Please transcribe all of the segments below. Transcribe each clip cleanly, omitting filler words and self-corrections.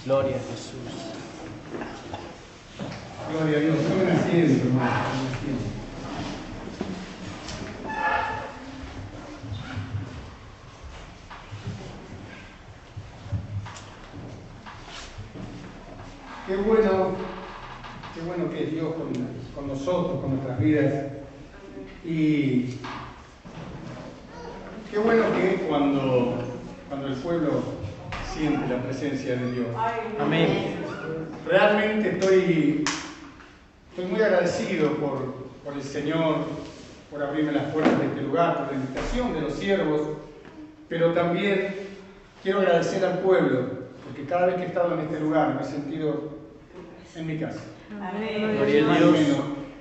Gloria a Jesús. Gloria a Dios. Tomen asiento, hermano. Tomen asiento. Qué bueno que es Dios con nosotros, con nuestras vidas. Y qué bueno que es cuando el pueblo siente la presencia de Dios. Amén. Realmente estoy muy agradecido por el Señor, por abrirme las puertas de este lugar, por la invitación de los siervos, pero también quiero agradecer al pueblo, porque cada vez que he estado en este lugar me he sentido en mi casa. Amén. Gloria a Dios.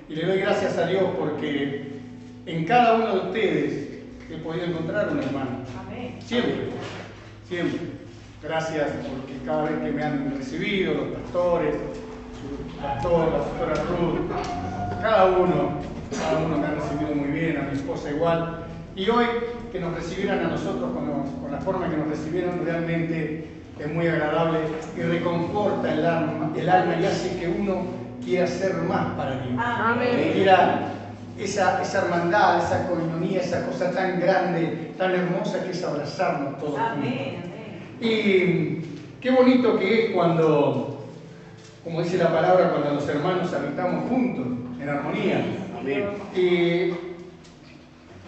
Y le doy gracias a Dios porque en cada uno de ustedes he podido encontrar un hermano. Amén. Siempre, siempre. Gracias porque cada vez que me han recibido, los pastores, su pastor, la pastora Ruth, cada uno me ha recibido muy bien, a mi esposa igual. Y hoy que nos recibieran a nosotros con la forma que nos recibieron realmente es muy agradable y reconforta el alma y hace que uno quiera hacer más para Dios. Amén. Que quiera esa hermandad, esa coinonía, esa cosa tan grande, tan hermosa que es abrazarnos todos juntos. Amén. Y qué bonito que es cuando, como dice la palabra, cuando los hermanos habitamos juntos, en armonía.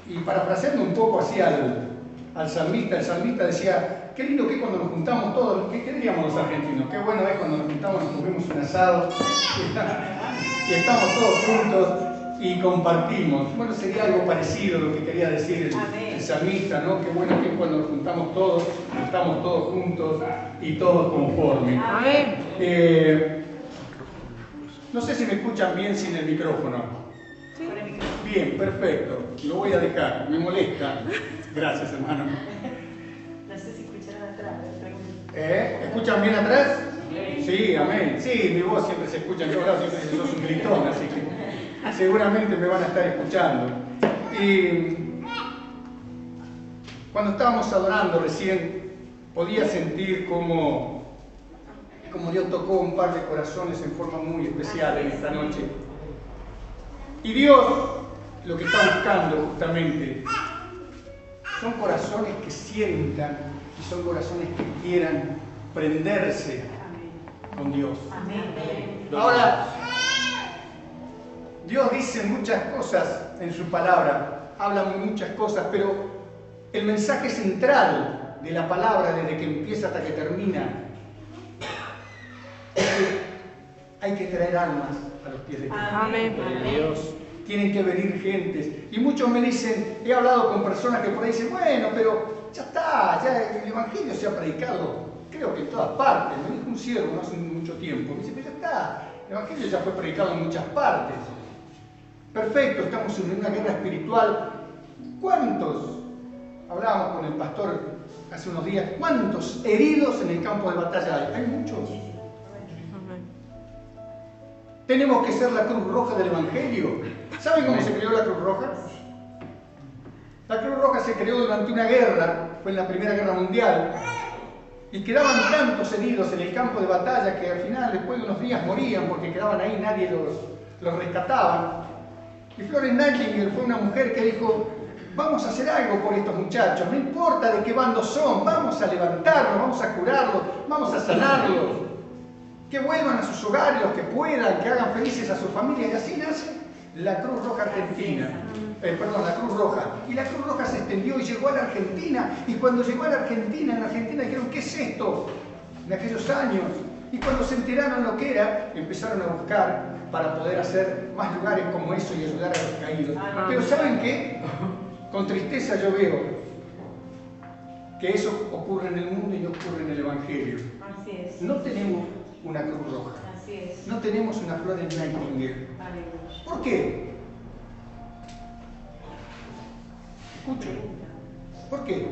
Y parafraseando un poco así al salmista, el salmista decía, qué lindo que es cuando nos juntamos todos, ¿qué diríamos los argentinos? Qué bueno es cuando nos juntamos, nos comemos un asado y estamos todos juntos y compartimos. Bueno, sería algo parecido a lo que quería decir el salmista, ¿no? Qué bueno que es cuando nos juntamos todos, estamos todos juntos y todos conformes. Amén. No sé si me escuchan bien sin el micrófono. Sí. Bien, perfecto. Lo voy a dejar. Me molesta. Gracias, hermano. No sé si escucharán atrás. ¿Escuchan bien atrás? Sí, amén. Sí, mi voz siempre se escucha en todos lados. Siempre dicen, sos un gritón, así que seguramente me van a estar escuchando. Y cuando estábamos adorando recién, podía sentir como Dios tocó un par de corazones en forma muy especial en esta noche. Y Dios lo que está buscando justamente son corazones que sientan y son corazones que quieran prenderse con Dios. Amén. Ahora, Dios dice muchas cosas en su palabra, habla muchas cosas, pero el mensaje central de la palabra desde que empieza hasta que termina es que hay que traer almas a los pies de Cristo. Amén. Dios. Tienen que venir gentes. Y muchos me dicen, he hablado con personas que por ahí dicen, bueno, pero ya está, ya el Evangelio se ha predicado, creo que en todas partes. Me dijo un siervo no hace mucho tiempo, me dice, pero ya está, el Evangelio ya fue predicado en muchas partes. Perfecto, estamos en una guerra espiritual. ¿Cuántos? Hablábamos con el pastor hace unos días, ¿cuántos heridos en el campo de batalla hay? Hay muchos. Tenemos que ser la Cruz Roja del Evangelio. ¿Saben cómo se creó la Cruz Roja? La Cruz Roja se creó durante una guerra, fue en la Primera Guerra Mundial, y quedaban tantos heridos en el campo de batalla que al final, después de unos días, morían porque quedaban ahí, nadie los rescataba. Y Florence Nightingale fue una mujer que dijo, vamos a hacer algo por estos muchachos, no importa de qué bando son, vamos a levantarlos, vamos a curarlos, vamos a sanarlos. Que vuelvan a sus hogares los que puedan, que hagan felices a sus familias. Y así nace la Cruz Roja Argentina. La Cruz Roja. Y la Cruz Roja se extendió y llegó a la Argentina. Y cuando llegó a la Argentina, en Argentina dijeron, ¿qué es esto? En aquellos años. Y cuando se enteraron lo que era, empezaron a buscar para poder hacer más lugares como eso y ayudar a los caídos. Pero ¿saben qué? Con tristeza yo veo que eso ocurre en el mundo y no ocurre en el Evangelio. Así es. No tenemos una Cruz Roja. Así es. No tenemos una Florence Nightingale. Aleluya. ¿Por qué? Escuchen. ¿Por qué?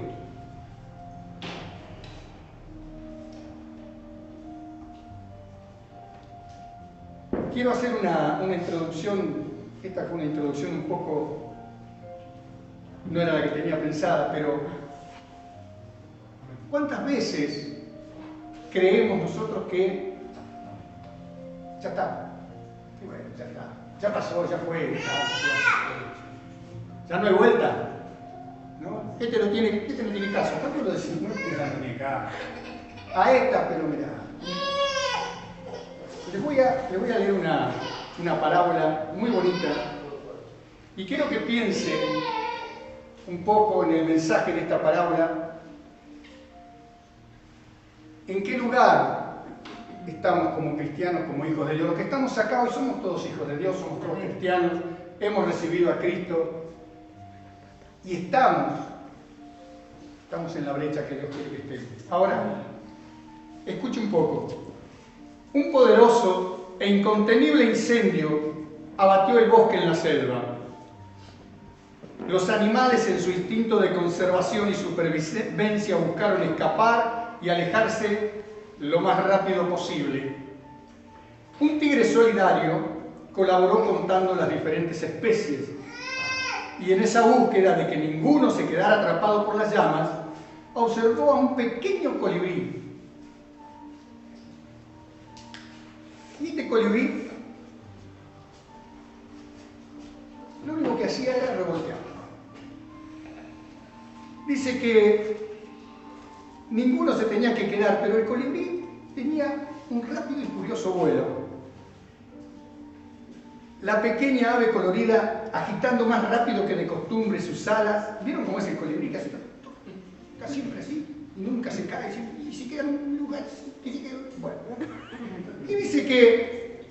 Quiero hacer una introducción. Esta fue una introducción un poco... No era la que tenía pensada, pero... ¿Cuántas veces creemos nosotros que ya está. Y bueno, ya está. Ya pasó, ya fue. Ya no hay vuelta. ¿No? Este no tiene caso. ¿Cuánto lo decimos? No tiene caso. A esta, pero mirá. Les voy a leer una parábola muy bonita y quiero que piensen un poco en el mensaje de esta parábola. ¿En qué lugar estamos como cristianos, como hijos de Dios? Los que estamos acá hoy somos todos hijos de Dios, somos todos cristianos, hemos recibido a Cristo y estamos en la brecha que Dios quiere que estemos. Ahora, escuche un poco. Un poderoso e incontenible incendio abatió el bosque en la selva. Los animales, en su instinto de conservación y supervivencia, buscaron escapar y alejarse lo más rápido posible. Un tigre solidario colaboró contando las diferentes especies y en esa búsqueda de que ninguno se quedara atrapado por las llamas, observó a un pequeño colibrí. Y este colibrí lo único que hacía era revolotear. Dice que ninguno se tenía que quedar, pero el colibrí tenía un rápido y furioso vuelo. La pequeña ave colorida, agitando más rápido que de costumbre sus alas, ¿vieron cómo es el colibrí? Que está siempre así, y nunca se cae, y se queda en un lugar, y se queda... Bueno. Y dice que,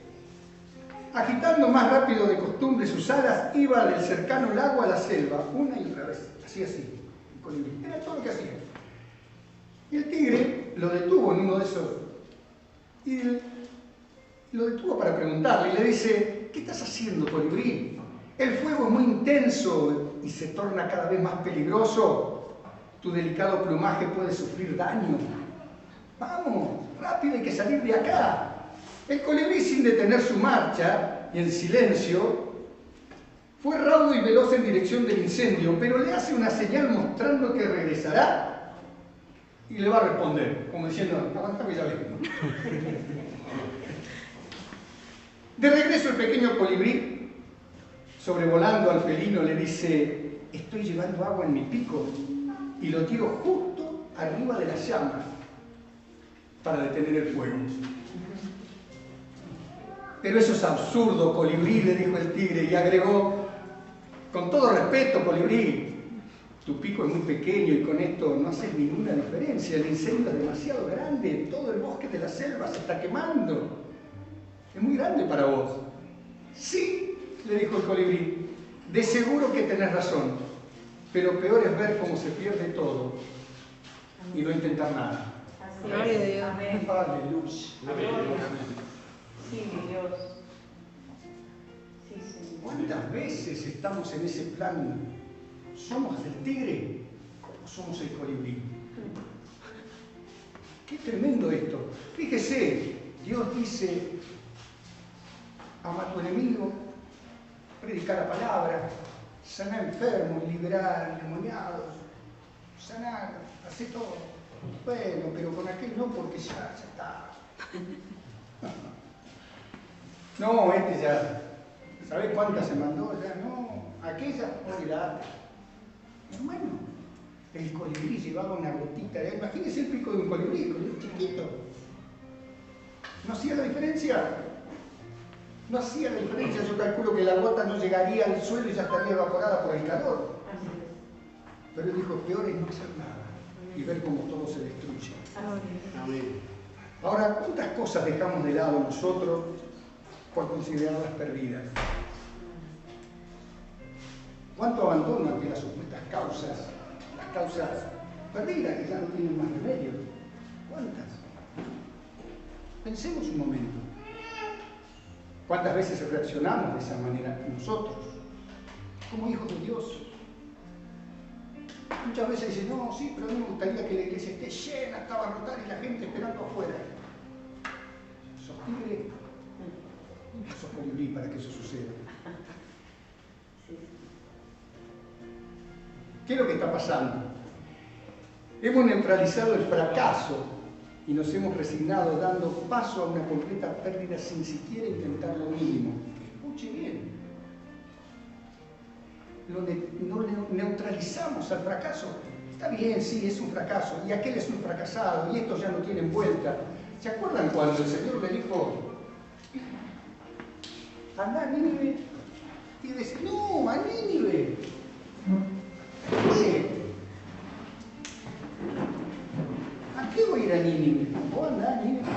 agitando más rápido de costumbre sus alas, iba del cercano lago a la selva, una y otra vez, así, el colibrí. Era todo lo que hacía. Y el tigre lo detuvo en uno de esos, y lo detuvo para preguntarle, y le dice: ¿qué estás haciendo, colibrí? El fuego es muy intenso y se torna cada vez más peligroso. Tu delicado plumaje puede sufrir daño. Vamos, rápido, hay que salir de acá. El colibrí, sin detener su marcha y en silencio, fue raudo y veloz en dirección del incendio, pero le hace una señal mostrando que regresará y le va a responder, como diciendo: aguanta que ya vengo. De regreso, el pequeño colibrí, sobrevolando al felino, le dice: estoy llevando agua en mi pico y lo tiro justo arriba de las llamas para detener el fuego. Pero eso es absurdo, colibrí, le dijo el tigre, y agregó: con todo respeto, colibrí, tu pico es muy pequeño y con esto no haces ninguna diferencia. El incendio es demasiado grande, todo el bosque de la selva se está quemando. Es muy grande para vos. Sí, le dijo el colibrí, de seguro que tenés razón, pero peor es ver cómo se pierde todo y no intentar nada. Gloria a Dios. Amén. Aleluya. Sí, mi Dios. Sí, Señor. ¿Cuántas veces estamos en ese plan? ¿Somos el tigre o somos el colibrí? Qué tremendo esto. Fíjese, Dios dice: ama a tu enemigo, predicar la palabra, sanar enfermos, liberar endemoniados, sanar, hacer todo. Bueno, pero con aquel no, porque ya está. No, este ya, ¿sabés cuántas se mandó? Ya no, aquella, olvidate. Hermano, el colibrí llevaba una gotita, imagínese el pico de un colibrí chiquito. ¿No hacía la diferencia? No hacía la diferencia. Yo calculo que la gota no llegaría al suelo y ya estaría evaporada por el calor. Pero él dijo: peor es no hacer nada y ver cómo todo se destruye. Amén. Ahora, ¿cuántas cosas dejamos de lado nosotros por considerarlas perdidas? ¿Cuánto abandono ante las supuestas causas, las causas perdidas que ya no tienen más remedio? ¿Cuántas? Pensemos un momento. ¿Cuántas veces reaccionamos de esa manera nosotros, como hijos de Dios? Muchas veces dicen: no, sí, pero a mí me gustaría que la iglesia esté llena hasta abarrotar y la gente esperando afuera. ¿Sos tigre? ¿Sos colibrí para que eso suceda? ¿Qué es lo que está pasando? Hemos neutralizado el fracaso y nos hemos resignado dando paso a una completa pérdida sin siquiera intentar lo mínimo. Escuche bien. Neutralizamos al fracaso. Está bien, sí, es un fracaso, y aquel es un fracasado, y estos ya no tienen vuelta. ¿Se acuerdan cuando el Señor le dijo, anda a Nínive? Y dice, no, a Nínive. ¿Qué? ¿A qué voy a ir a Nínive? ¿Vos andás a Nínive? No,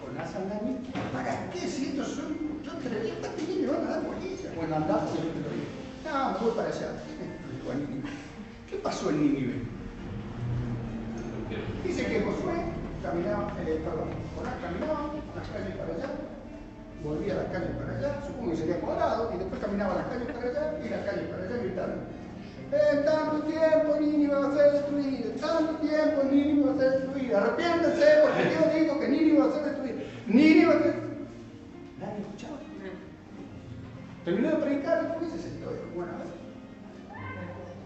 Jonás anda a Nínive. ¿Para qué? Si estos son, yo te lo digo, Nínive van a dar política. Bueno, andá, porque yo te lo digo. No, me voy para allá. Digo, a Nínive. ¿Qué pasó en Nínive? Dice que Josué caminaba, Jonás caminaba las calles para allá, volvía a las calles para allá, supongo que sería cuadrado, y después caminaba las calles para allá y las calles para allá gritando. En tanto tiempo Nínive va a ser destruida, en tanto tiempo Nínive va a ser destruida, arrepiéntense porque Dios dijo que Nínive va a ser destruida. Nínive va a ser... Nadie escuchaba. Terminó de predicar y después se sentó. Bueno, a ver.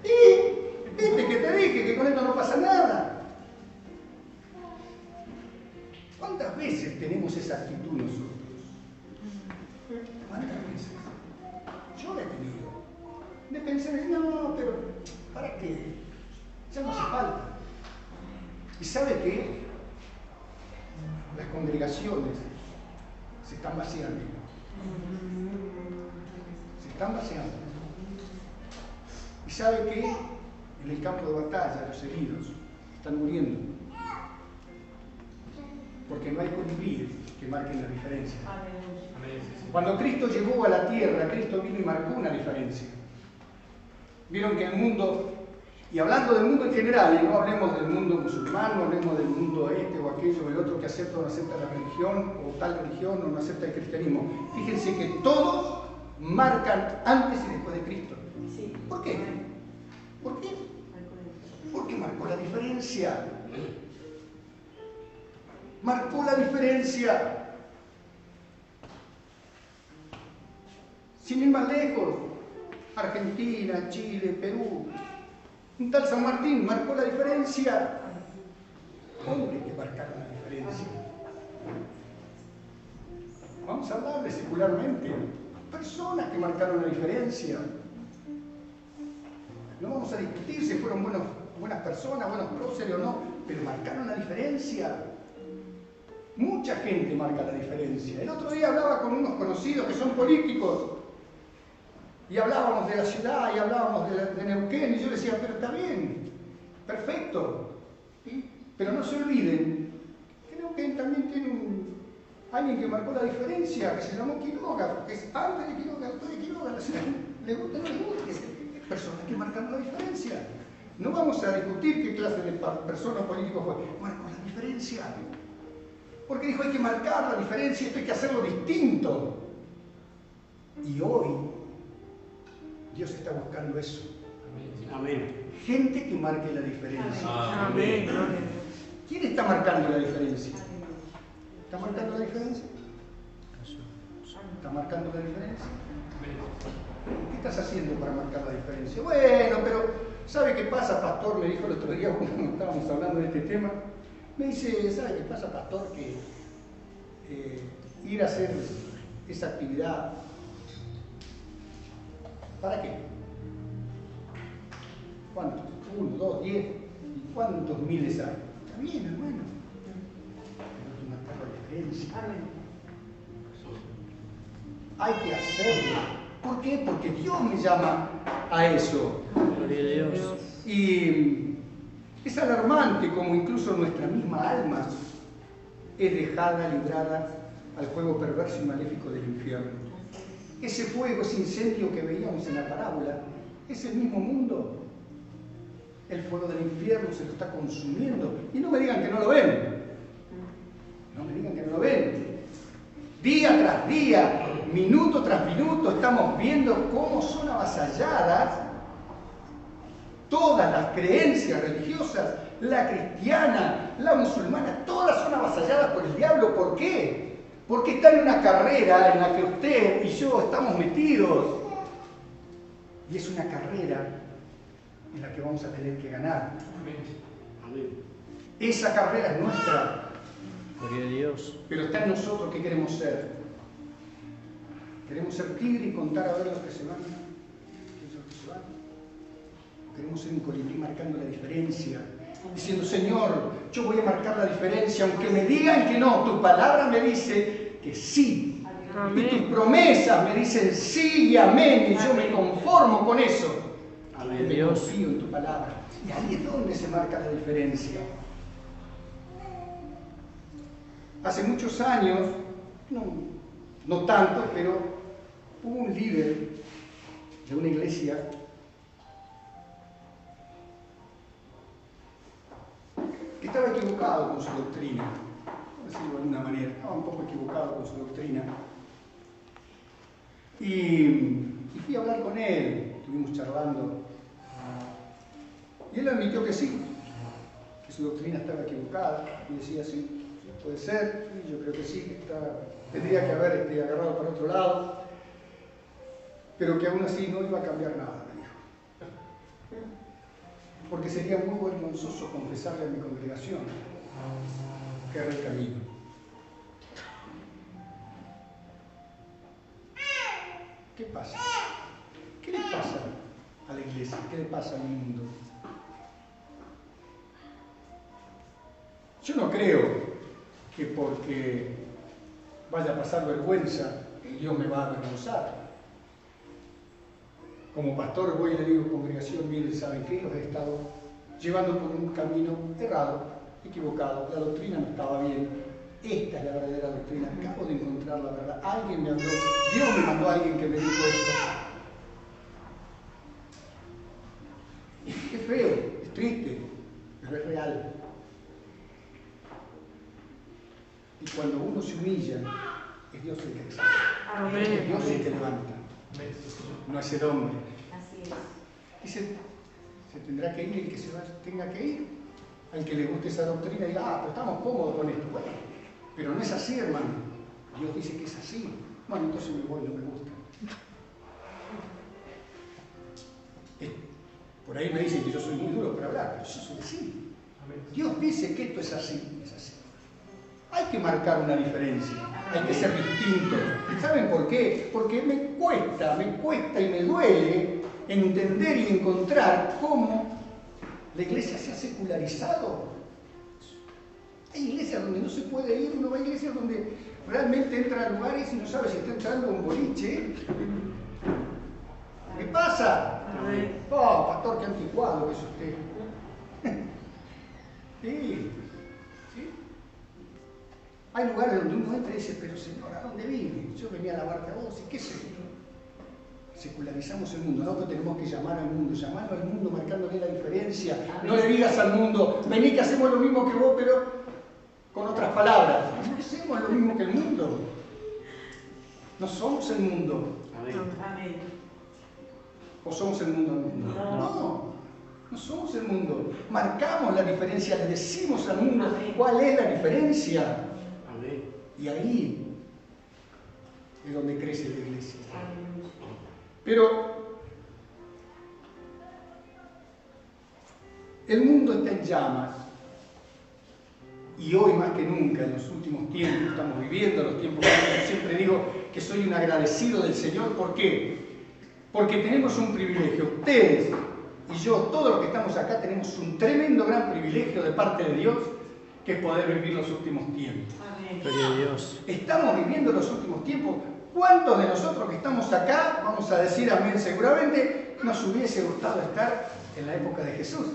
Y viste que te dije que con esto no pasa nada. ¿Cuántas veces tenemos esa actitud nosotros? ¿Cuántas veces? Yo la he tenido. De pensar, no, pero ¿para qué? Ya no hace falta. ¿Y sabe qué? Las congregaciones se están vaciando. Se están vaciando. ¿Y sabe qué? En el campo de batalla los heridos están muriendo. Porque no hay colibríes que marquen la diferencia. Cuando Cristo llegó a la tierra, Cristo vino y marcó una diferencia. Vieron que el mundo, y hablando del mundo en general, y no hablemos del mundo musulmán, no hablemos del mundo este o aquello o el otro que acepta o no acepta la religión, o tal religión o no acepta el cristianismo. Fíjense que todos marcan antes y después de Cristo. ¿Por qué? ¿Por qué? Porque marcó la diferencia. Marcó la diferencia. Sin ir más lejos, Argentina, Chile, Perú, un tal San Martín marcó la diferencia. Hombres que marcaron la diferencia. Vamos a hablarle secularmente. Personas que marcaron la diferencia. No vamos a discutir si fueron buenas personas, buenos próceres o no, pero marcaron la diferencia. Mucha gente marca la diferencia. El otro día hablaba con unos conocidos que son políticos y hablábamos de la ciudad y hablábamos de Neuquén y yo les decía, pero está bien, perfecto, pero no se olviden que Neuquén también tiene alguien que marcó la diferencia, que se llamó Quiroga, que es antes de Quiroga, después de Quiroga, le gusta o no le gusta, personas que marcan la diferencia. No vamos a discutir qué clase de persona o político fue, marcó la diferencia. Porque dijo, hay que marcar la diferencia, esto hay que hacerlo distinto. Y hoy, Dios está buscando eso. Amén. Gente que marque la diferencia. Amén. ¿Quién está marcando la diferencia? ¿Está marcando la diferencia? ¿Está marcando la diferencia? ¿Qué estás haciendo para marcar la diferencia? Bueno, pero ¿sabe qué pasa, pastor? Me dijo el otro día cuando estábamos hablando de este tema. Me dice, ¿sabe qué pasa, pastor? Que ir a hacer esa actividad, ¿para qué? ¿Cuántos? 1, 2, 10. ¿Y cuántos miles hay? Está bien, hermano. Pero hay que marcar la diferencia. Hay que hacerlo. ¿Por qué? Porque Dios me llama a eso. Gloria a Dios. Y es alarmante como incluso nuestra misma alma es dejada, librada al fuego perverso y maléfico del infierno. Ese fuego, ese incendio que veíamos en la parábola, es el mismo mundo. El fuego del infierno se lo está consumiendo. Y no me digan que no lo ven. No me digan que no lo ven. Día tras día, minuto tras minuto, estamos viendo cómo son avasalladas todas las creencias religiosas, la cristiana, la musulmana, todas son avasalladas por el diablo. ¿Por qué? Porque están en una carrera en la que usted y yo estamos metidos. Y es una carrera en la que vamos a tener que ganar. Amén. Esa carrera es nuestra, Gloria a Dios. pero está en nosotros qué queremos ser. ¿Queremos ser tigre y contar a ver los que se van? ¿Aquellos que se van? ¿O queremos ser un colibrí marcando la diferencia? Diciendo, Señor, yo voy a marcar la diferencia, aunque me digan que no, tu palabra me dice que sí. Amén. Y tus promesas me dicen sí y amén, y yo me conformo con eso. Amén, Me Dios. confío en tu palabra. Y ahí es donde se marca la diferencia. Hace muchos años, no tanto, pero hubo un líder de una iglesia que estaba equivocado con su doctrina, por decirlo de alguna manera, estaba un poco equivocado con su doctrina. Y fui a hablar con él, estuvimos charlando, y él admitió que sí, que su doctrina estaba equivocada, y decía sí, puede ser, y yo creo que sí, que tendría que haber agarrado para otro lado, pero que aún así no iba a cambiar nada, me dijo. Porque sería muy vergonzoso confesarle a mi congregación que era el camino. ¿Qué pasa? ¿Qué le pasa a la iglesia? ¿Qué le pasa al mundo? Yo no creo que porque vaya a pasar vergüenza, Dios me va a avergonzar. Como pastor voy y le digo, congregación, miren, ¿saben qué? Los he estado llevando por un camino errado, equivocado, la doctrina no estaba bien. Esta es la verdadera doctrina, acabo de encontrar la verdad. Alguien me habló, Dios me mandó a alguien que me dijo esto. Es feo, es triste, pero es real. Y cuando uno se humilla, es Dios el que exalta. Amén. Es Dios el que levanta. No es el hombre. Así es. Dice, se tendrá que ir el que tenga que ir. Al que le guste esa doctrina y diga, pero estamos cómodos con esto. Bueno, pero no es así, hermano. Dios dice que es así. Bueno, entonces me voy, no me gusta. Por ahí me dicen que yo soy muy duro para hablar, pero yo soy así. Dios dice que esto es así, es así. Hay que marcar una diferencia, hay que ser distinto. ¿Saben por qué? Porque me cuesta y me duele entender y encontrar cómo la iglesia se ha secularizado. Hay iglesias donde no se puede ir, uno va a iglesias donde realmente entra a lugares y no sabe si está entrando a un boliche. ¿Qué pasa? Amén. Oh, pastor, qué anticuado que es usted. Sí, sí. Hay lugares donde uno entra y dice, pero Señor, ¿a dónde vine? Yo venía a lavarte a vos, ¿y qué sé yo? Secularizamos el mundo, nosotros tenemos que llamar al mundo, llamarlo al mundo marcándole la diferencia. No le digas al mundo, vení que hacemos lo mismo que vos, pero con otras palabras. No hacemos lo mismo que el mundo. No somos el mundo. Amén. Amén. ¿O somos el mundo? No somos el mundo. Marcamos la diferencia, le decimos al mundo cuál es la diferencia. Amén. Y ahí es donde crece la iglesia. Amén. Pero el mundo está en llamas. Y hoy más que nunca, en los últimos tiempos, estamos viviendo los tiempos que yo siempre digo que soy un agradecido del Señor. ¿Por qué? Porque tenemos un privilegio. Ustedes y yo, todos los que estamos acá, tenemos un tremendo gran privilegio de parte de Dios, que es poder vivir los últimos tiempos. Amén. Gloria a Dios. Estamos viviendo los últimos tiempos. ¿Cuántos de nosotros que estamos acá, vamos a decir amén, seguramente nos hubiese gustado estar en la época de Jesús?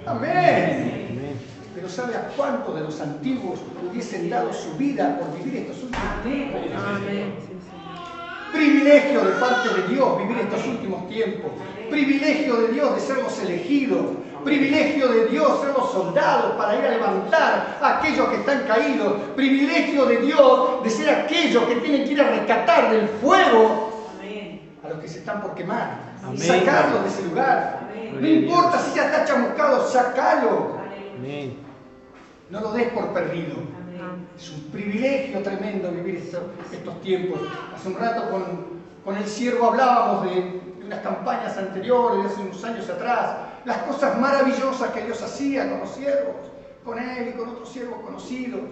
Amén. Amén. Pero ¿sabe a cuántos de los antiguos hubiesen dado su vida por vivir estos últimos tiempos? Amén. Sí, Señor. Privilegio de parte de Dios vivir estos últimos tiempos. Privilegio de Dios de ser los elegidos. Privilegio de Dios ser los soldados para ir a levantar a aquellos que están caídos. Privilegio de Dios de ser aquellos que tienen que ir a rescatar del fuego a los que se están por quemar. Amén. Sacarlos de ese lugar. Amén. No importa si ya está chamuscado, sacalo. Amén. No lo des por perdido. Amén. Es un privilegio tremendo vivir estos tiempos. Hace un rato con el siervo hablábamos de unas campañas anteriores, de hace unos años atrás, las cosas maravillosas que Dios hacía con los siervos. con él y con otros siervos conocidos.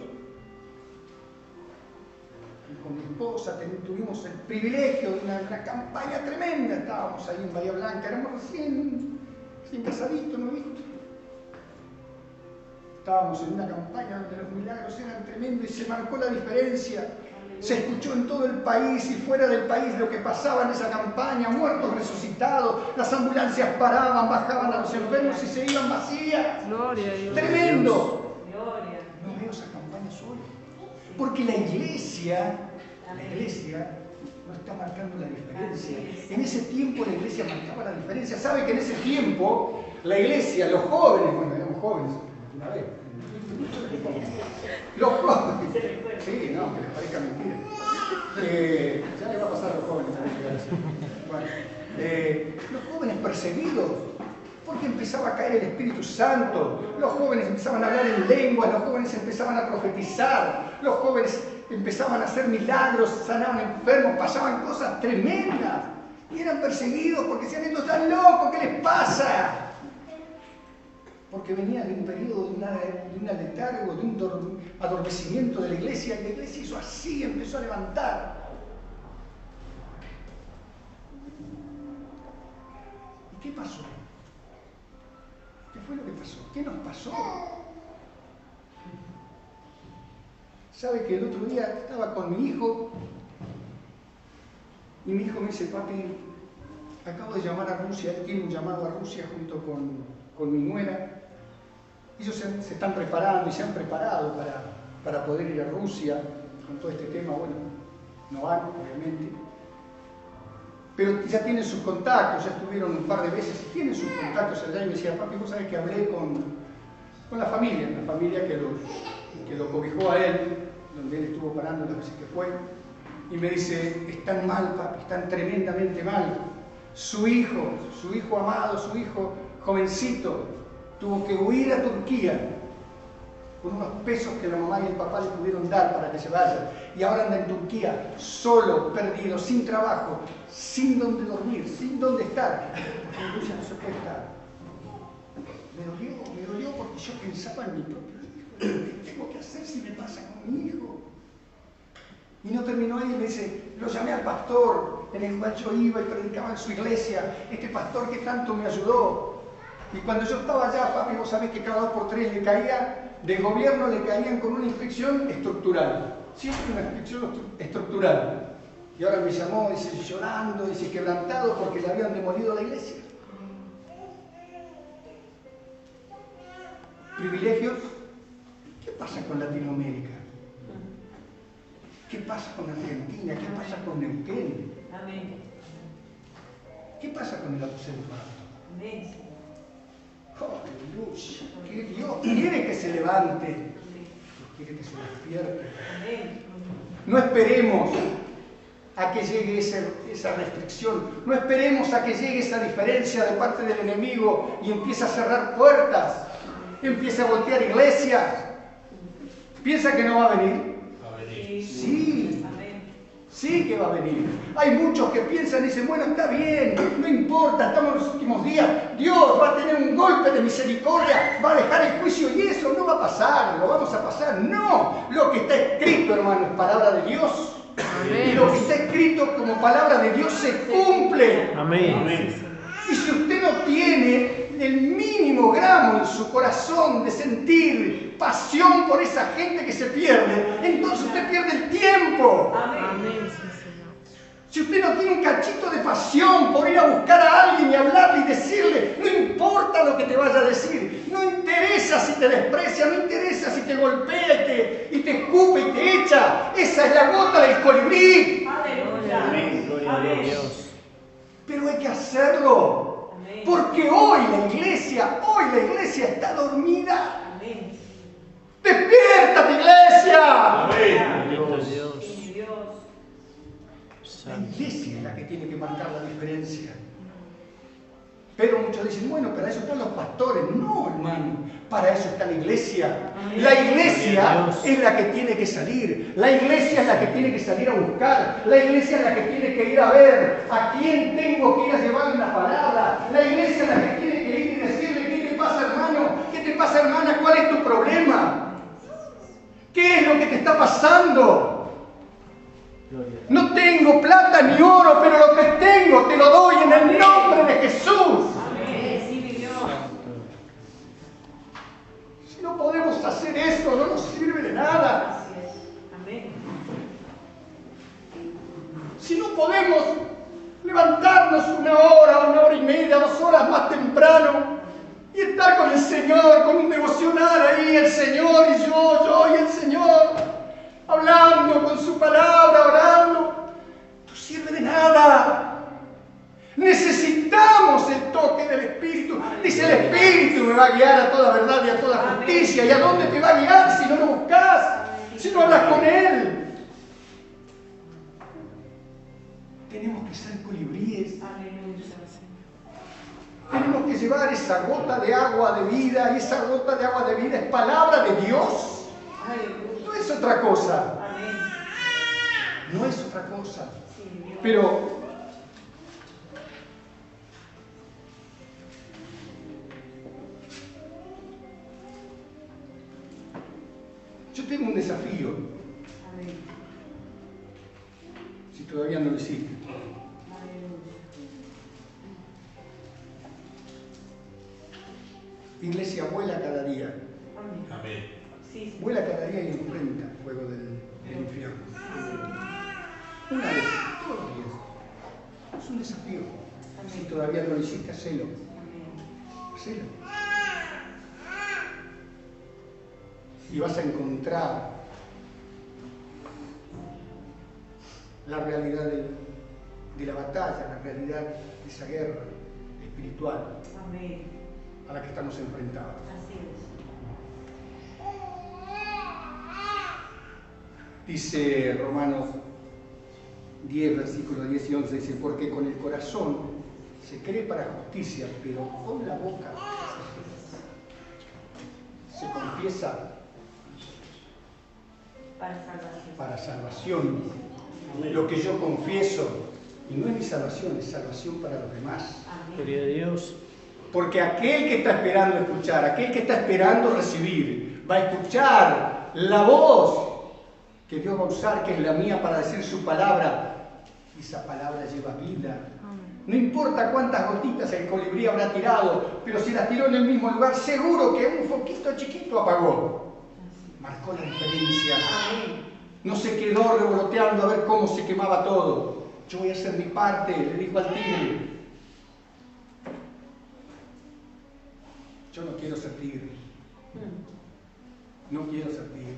Y con mi esposa tuvimos el privilegio de una campaña tremenda. Estábamos ahí en Bahía Blanca, éramos recién casaditos, ¿no viste? Estábamos en una campaña donde los milagros eran tremendos y se marcó la diferencia. Se escuchó en todo el país y fuera del país lo que pasaba en esa campaña, muertos resucitados, las ambulancias paraban, bajaban a los enfermos y se iban vacías. Gloria a Dios. ¡Tremendo! Gloria. No veo esas campañas hoy. Porque la iglesia no está marcando la diferencia. En ese tiempo la iglesia marcaba la diferencia. ¿Sabe que en ese tiempo la iglesia, los jóvenes, bueno, éramos jóvenes una vez, los jóvenes, sí, no, que les parezca mentira. Ya le va a pasar a los jóvenes. Bueno, los jóvenes perseguidos, porque empezaba a caer el Espíritu Santo, los jóvenes empezaban a hablar en lenguas, los jóvenes empezaban a profetizar, los jóvenes empezaban a hacer milagros, sanaban enfermos, pasaban cosas tremendas y eran perseguidos porque decían, estos están locos, ¿qué les pasa? Porque venían de un periodo de un letargo, de un adormecimiento de la iglesia, y la iglesia hizo así, empezó a levantar. ¿Y qué pasó? ¿Qué fue lo que pasó? ¿Qué nos pasó? ¿Sabe que el otro día estaba con mi hijo y mi hijo me dice, papi, acabo de llamar a Rusia, él tiene un llamado a Rusia junto con mi nuera? Ellos se están preparando y se han preparado para poder ir a Rusia con todo este tema. Bueno, no van, obviamente, pero ya tienen sus contactos, ya estuvieron un par de veces y tienen sus contactos allá. Y me decía, papi, vos sabés que hablé con la familia que lo cobijó a él, donde él estuvo parando las veces que fue, y me dice, están mal, papi, están tremendamente mal. Su hijo amado, su hijo jovencito, tuvo que huir a Turquía con unos pesos que la mamá y el papá le pudieron dar para que se vaya. Y ahora anda en Turquía, solo, perdido, sin trabajo, sin dónde dormir, sin dónde estar. Porque en Rusia no se puede estar. Me dolió porque yo pensaba en mi propio hijo. ¿Qué tengo que hacer si me pasa con mi hijo? Y no terminó ahí, me dice, lo llamé al pastor en el cual yo iba y predicaba en su iglesia, este pastor que tanto me ayudó. Y cuando yo estaba allá, papi, vos sabés que cada 2 por 3 le caía, del gobierno le caían con una inspección estructural. Siempre una inspección estructural. Y ahora me llamó, dice, llorando, dice, quebrantado porque le habían demolido la iglesia. ¿Privilegios? ¿Qué pasa con Latinoamérica? ¿Qué pasa con Argentina? ¿Qué pasa con Neuquén? Amén. ¿Qué pasa con el aposento alto? Amén. ¡Aleluya! Que Dios quiere que se levante, Dios quiere que se despierte. Amén. No esperemos a que llegue esa restricción, no esperemos a que llegue esa diferencia de parte del enemigo y empiece a cerrar puertas, empiece a voltear iglesias. ¿Piensa que no va a venir? Sí. Sí que va a venir. Hay muchos que piensan y dicen, bueno, está bien, no importa, estamos en los últimos días, Dios va a tener un golpe de misericordia, va a dejar el juicio y eso no va a pasar, lo vamos a pasar. No, lo que está escrito, hermano, es palabra de Dios. Amén. Y lo que está escrito como palabra de Dios se cumple. Amén. Y si usted no tiene el mínimo gramo en su corazón de sentir pasión por esa gente que se pierde, entonces usted pierde el tiempo. Amén, sí, Señor. Si usted no tiene un cachito de pasión por ir a buscar a alguien y hablarle y decirle, no importa lo que te vaya a decir, no interesa si te desprecia, no interesa si te golpea y te escupe y te echa, esa es la gota del colibrí. Aleluya. Amén. Gloria a Dios. Pero hay que hacerlo, porque hoy la iglesia está dormida. Amén. ¡Despierta, iglesia! Amén. Bendito Dios. La Santo. iglesia es la que tiene que marcar la diferencia. Pero muchos dicen, bueno, para eso están los pastores. No, hermano, para eso está la iglesia. La iglesia es la que tiene que salir. La iglesia es la que tiene que salir a buscar. La iglesia es la que tiene que ir a ver a quién tengo que ir a llevarle la palabra. La iglesia es la que tiene que ir y decirle, ¿qué te pasa, hermano? ¿Qué te pasa, hermana? ¿Cuál es tu problema? ¿Qué es lo que te está pasando? Gloria. No tengo plata ni oro, pero lo que tengo te lo doy en el nombre de Jesús. Si no podemos hacer eso, no nos sirve de nada. Si no podemos levantarnos 1 hora, 1 hora y media, 2 horas más temprano y estar con el Señor, con un devocional ahí, el Señor y yo y el Señor, hablando con su palabra, orando, no sirve de nada. Necesitamos el toque del Espíritu. Dice, el Espíritu me va a guiar a toda verdad y a toda justicia. ¿Y a dónde te va a guiar si no lo buscas? Si no hablas con Él. Tenemos que ser colibríes. Tenemos que llevar esa gota de agua de vida, y esa gota de agua de vida es palabra de Dios. No es otra cosa. No es otra cosa. Pero yo tengo un desafío. Si todavía no lo hiciste. Iglesia, vuela cada día. Amén. Vuela cada día y enfrenta el fuego del infierno. Una vez, todos los días. Es un desafío. Si todavía no lo hiciste, hacelo. Hacelo. Y vas a encontrar la realidad de la batalla, la realidad de esa guerra espiritual a la que estamos enfrentados. Dice Romanos 10, versículo 10 y 11, dice, porque con el corazón se cree para justicia, pero con la boca se confiesa para salvación. Lo que yo confieso, y no es mi salvación, es salvación para los demás. Gloria a Dios. Porque aquel que está esperando escuchar, aquel que está esperando recibir, va a escuchar la voz que Dios va a usar, que es la mía, para decir su palabra. Y esa palabra lleva vida. No importa cuántas gotitas el colibrí habrá tirado, pero si las tiró en el mismo lugar, seguro que un foquito chiquito apagó. Marcó la diferencia. No se quedó revoloteando a ver cómo se quemaba todo. Yo voy a hacer mi parte, le dijo al tigre. Yo no quiero ser tigre. No quiero ser tigre.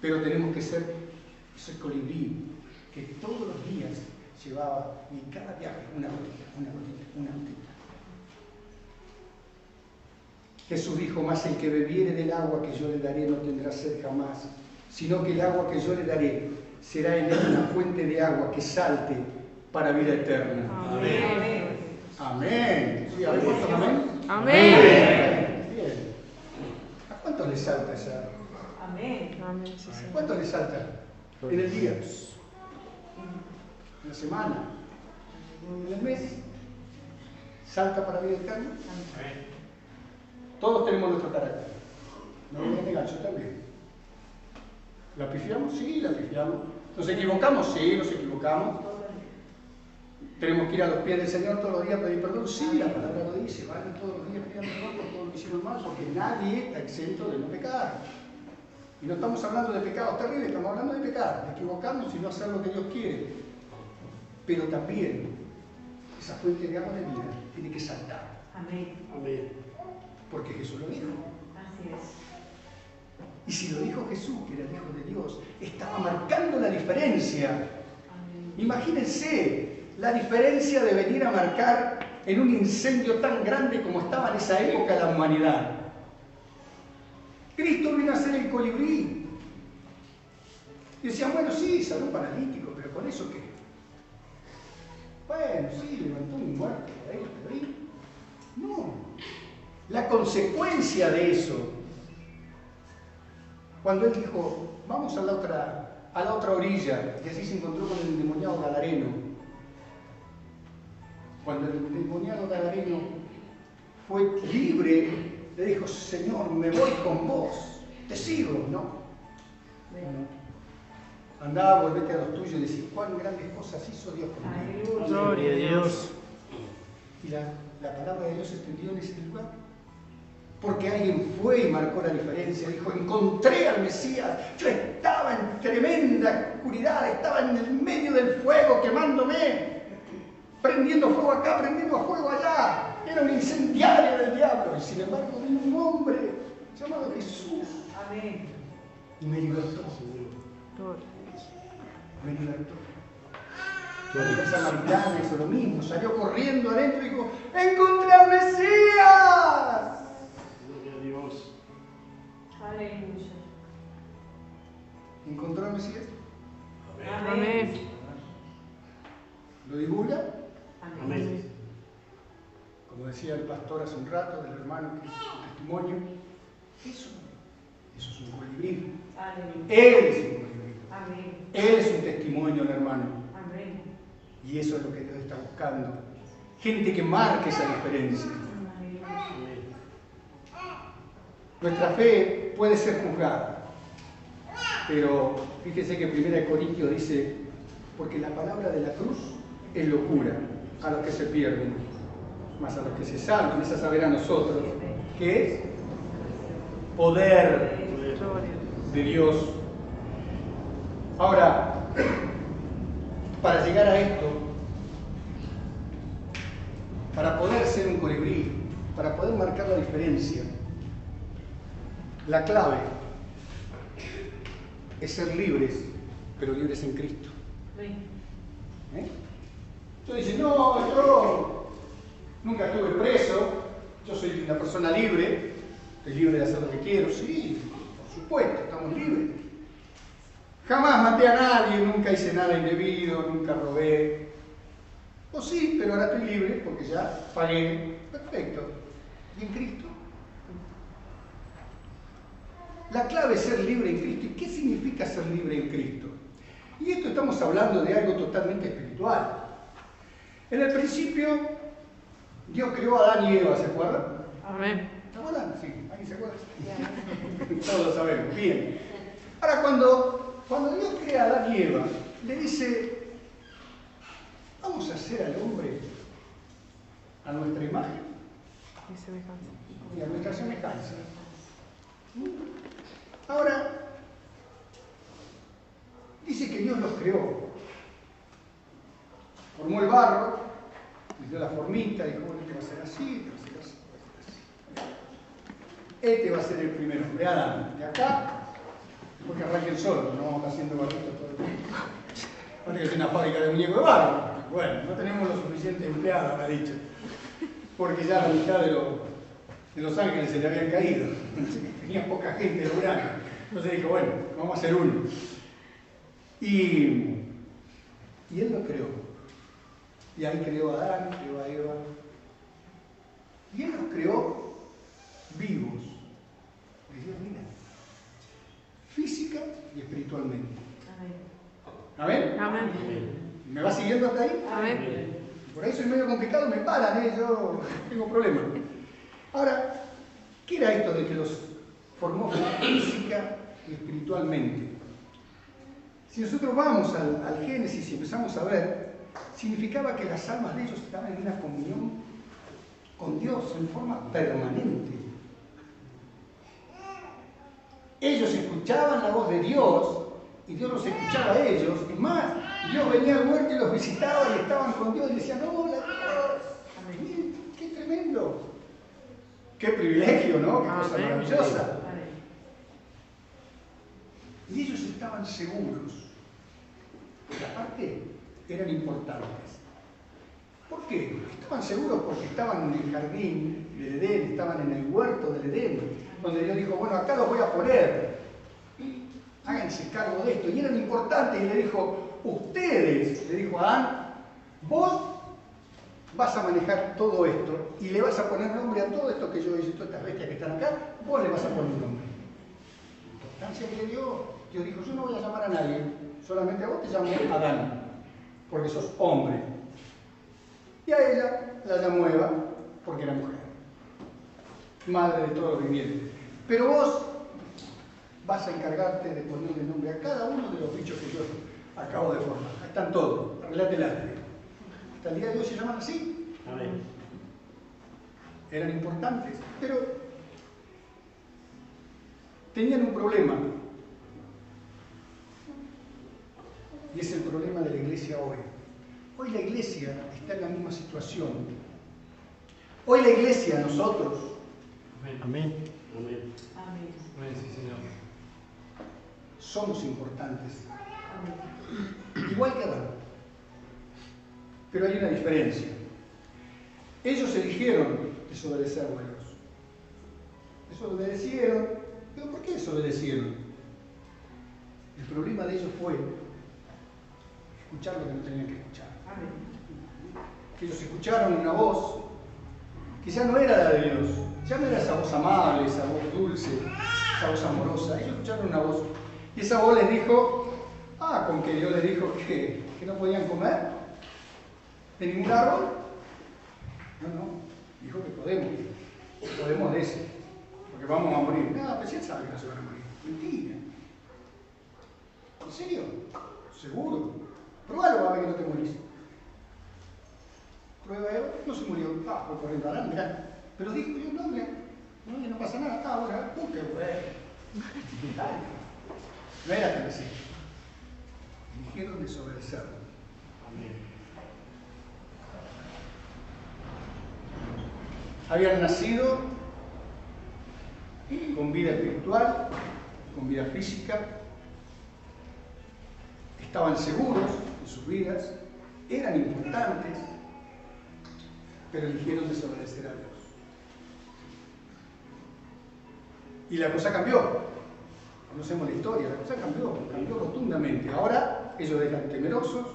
Pero tenemos que ser ese colibrí que todos los días llevaba, y cada viaje, una gotita, una gotita, una gotita. Jesús dijo, más el que bebiere del agua que yo le daré no tendrá sed jamás, sino que el agua que yo le daré será en él una fuente de agua que salte para vida eterna. Amén. Amén. ¿Sí, ¿habéis puesto amén? Amén. Bien. ¿A cuántos les salta esa? Amén, sí, Señor. ¿Cuántos les salta? En el día, en la semana, en el mes. ¿Salta para vida eterna? Todos tenemos nuestro carácter. No me voy a negar, yo también. ¿La pifiamos? Sí, la pifiamos. ¿Nos equivocamos? Sí, nos equivocamos. ¿Tenemos que ir a los pies del Señor todos los días a pedir perdón? Sí, la palabra lo dice. Vayan todos los días pidiendo perdón por todo lo que hicieron mal, porque nadie está exento de no pecar. Y no estamos hablando de pecados terribles, estamos hablando de pecar, de equivocarnos y no hacer lo que Dios quiere. Pero también esa fuente de agua de vida tiene que saltar. Amén. Amén. Porque Jesús lo dijo. Así es. Y si lo dijo Jesús, que era el Hijo de Dios, estaba marcando la diferencia. Amén. Imagínense la diferencia de venir a marcar en un incendio tan grande como estaba en esa época la humanidad. Cristo vino a ser el colibrí. Y decían, bueno, sí, sanó un paralítico, pero ¿con eso qué? Bueno, sí, levantó un muerto por ahí, pero ahí. No. La consecuencia de eso, cuando él dijo, vamos a la otra orilla, y así se encontró con el endemoniado gadareno. Cuando el endemoniado gadareno fue libre le dijo, Señor, me voy con vos, te sigo, ¿no? Andá, volvete a los tuyos y decís, cuán grandes cosas hizo Dios conmigo. Gloria a Dios. Y la palabra de Dios se extendió en ese lugar. Porque alguien fue y marcó la diferencia. Dijo, encontré al Mesías. Yo estaba en tremenda oscuridad, estaba en el medio del fuego quemándome, prendiendo fuego acá, prendiendo fuego allá. Era un incendiario del diablo. Y sin embargo vino un hombre llamado Jesús. Amén. Y me libertó. Me libertó. La samaritana hizo lo mismo, salió corriendo adentro y dijo, ¡encontré al Mesías! Gloria a Dios. Aleluya. ¿Encontró al Mesías? Amén. ¿Lo divulga? Amén. Como decía el pastor hace un rato, del hermano que es su testimonio, eso es un colibrí. Aleluya. Él es un colibrí. Amén. Él es un testimonio, el hermano. Amén. Y eso es lo que Dios está buscando. Gente que marque esa diferencia. Nuestra fe puede ser juzgada. Pero fíjese que 1 Corintios dice, porque la palabra de la cruz es locura a los que se pierden, mas a los que se salvan, es a saber a nosotros, que es poder de Dios. Ahora, para llegar a esto, para poder ser un colibrí, para poder marcar la diferencia, la clave es ser libres, pero libres en Cristo. ¿Eh? Tú dices, no, yo nunca estuve preso, yo soy una persona libre, estoy libre de hacer lo que quiero. Sí, por supuesto, estamos libres. Jamás maté a nadie, nunca hice nada indebido, nunca robé. O sí, pero ahora estoy libre porque ya pagué. Perfecto. ¿Y en Cristo? La clave es ser libre en Cristo. ¿Y qué significa ser libre en Cristo? Y esto estamos hablando de algo totalmente espiritual. En el principio, Dios creó a Adán y Eva, ¿se acuerdan? Amén. ¿Se acuerdan? Sí, ¿alguien se acuerda? Todos lo sabemos. Bien. Ahora, cuando Dios crea a Adán y Eva, le dice, vamos a hacer al hombre a nuestra imagen y a nuestra semejanza. Ahora, dice que Dios los creó. Formó el barro, le dio la formita, dijo, bueno, este va a ser así, este va a ser así, este va a ser así. Este va a ser el primer hombre, Adán. De acá, porque arranquen solo, no vamos a estar haciendo barritos todo el tiempo. Parece que es una fábrica de muñecos de barro. Bueno, no tenemos lo suficiente empleados, habrá dicho. Porque ya la mitad de los ángeles se le habían caído. Tenía poca gente laburando. Entonces dijo, bueno, vamos a hacer uno. Y él lo creó. Y ahí creó a Adán, creó a Eva. Y él los creó vivos. Les dio vida. Física y espiritualmente. ¿Amén? Amén. ¿Me va siguiendo hasta ahí? Amén. Por ahí soy medio complicado, me paran, yo tengo problemas. Ahora, ¿qué era esto de que los formó física y espiritualmente? Si nosotros vamos al Génesis y empezamos a ver, significaba que las almas de ellos estaban en una comunión con Dios en forma permanente. Ellos escuchaban la voz de Dios y Dios los escuchaba a ellos. Es más, Dios venía al huerto y los visitaba y estaban con Dios y decían, hola Dios, miren, qué tremendo. Qué privilegio, ¿no? Qué cosa maravillosa. Y ellos estaban seguros, porque aparte eran importantes. ¿Por qué? Estaban seguros porque estaban en el jardín del Edén, estaban en el huerto del Edén, donde Dios dijo, bueno, acá los voy a poner, háganse cargo de esto. Y eran importantes y le dijo, ustedes, le dijo a Adán, vos vas a manejar todo esto y le vas a poner nombre a todo esto que yo hice, todas estas bestias que están acá, vos le vas a poner nombre. La importancia que le dio, Dios dijo, yo no voy a llamar a nadie, solamente a vos te llamo Adán, porque sos hombre. Y a ella la llamó Eva, porque era mujer. madre de todos los vivientes. Pero vos vas a encargarte de ponerle nombre a cada uno de los bichos que yo acabo de formar. Ahí están todos, arreglate el arte. Hasta el día de hoy se llaman así. Amén. Eran importantes, pero tenían un problema. Y es el problema de la iglesia hoy. Hoy la iglesia está en la misma situación. Hoy la iglesia, nosotros, Amén. Amén. Amén. Amén. Amén, sí, Señor. somos importantes. Amén. Igual que Adán. Pero hay una diferencia. Ellos eligieron desobedecer a Dios. Desobedecieron. ¿Pero por qué desobedecieron? El problema de ellos fue escuchar lo que no tenían que escuchar. Amén. Que ellos escucharon una voz que ya no era la de Dios, ya no era esa voz amable, esa voz dulce, esa voz amorosa. Ellos escucharon una voz y esa voz les dijo, con que Dios les dijo que no podían comer de ningún árbol. No, dijo que podemos de ese, porque vamos a morir. No, pues él sabe que no se van a morir. Mentira. ¿En serio? ¿Seguro? Probalo, va a ver que no te morís. Prueba Eva, no se murió. Fue corriendo a mirá. Pero dijo, yo no pasa nada. Ahora, qué bueno. No era tan así. Eligieron desobedecerlo. Amén. Habían nacido con vida espiritual, con vida física, estaban seguros en sus vidas, eran importantes, pero eligieron desobedecer a Dios. Y la cosa cambió. Conocemos la historia, la cosa cambió rotundamente. Ahora ellos eran temerosos,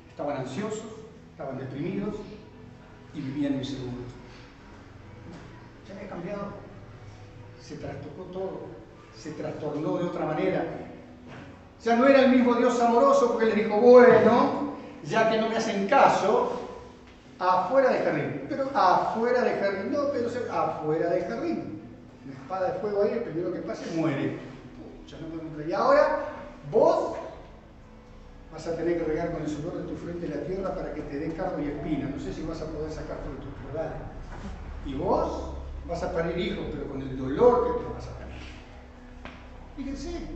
estaban ansiosos, estaban deprimidos y vivían inseguros. Ya había cambiado, se trastocó todo, se trastornó de otra manera. Ya no era el mismo Dios amoroso porque les dijo, bueno, ya que no me hacen caso, afuera de jardín. Pero afuera de jardín, no, pero afuera de jardín. Una espada de fuego ahí, el primero que pase muere. Ya no podemos creer. Y ahora vos vas a tener que regar con el sudor de tu frente la tierra para que te dé cardo y espina. No sé si vas a poder sacar frutos, pero dale. Y vos vas a parir hijos, pero con el dolor que te vas a tener. Fíjense,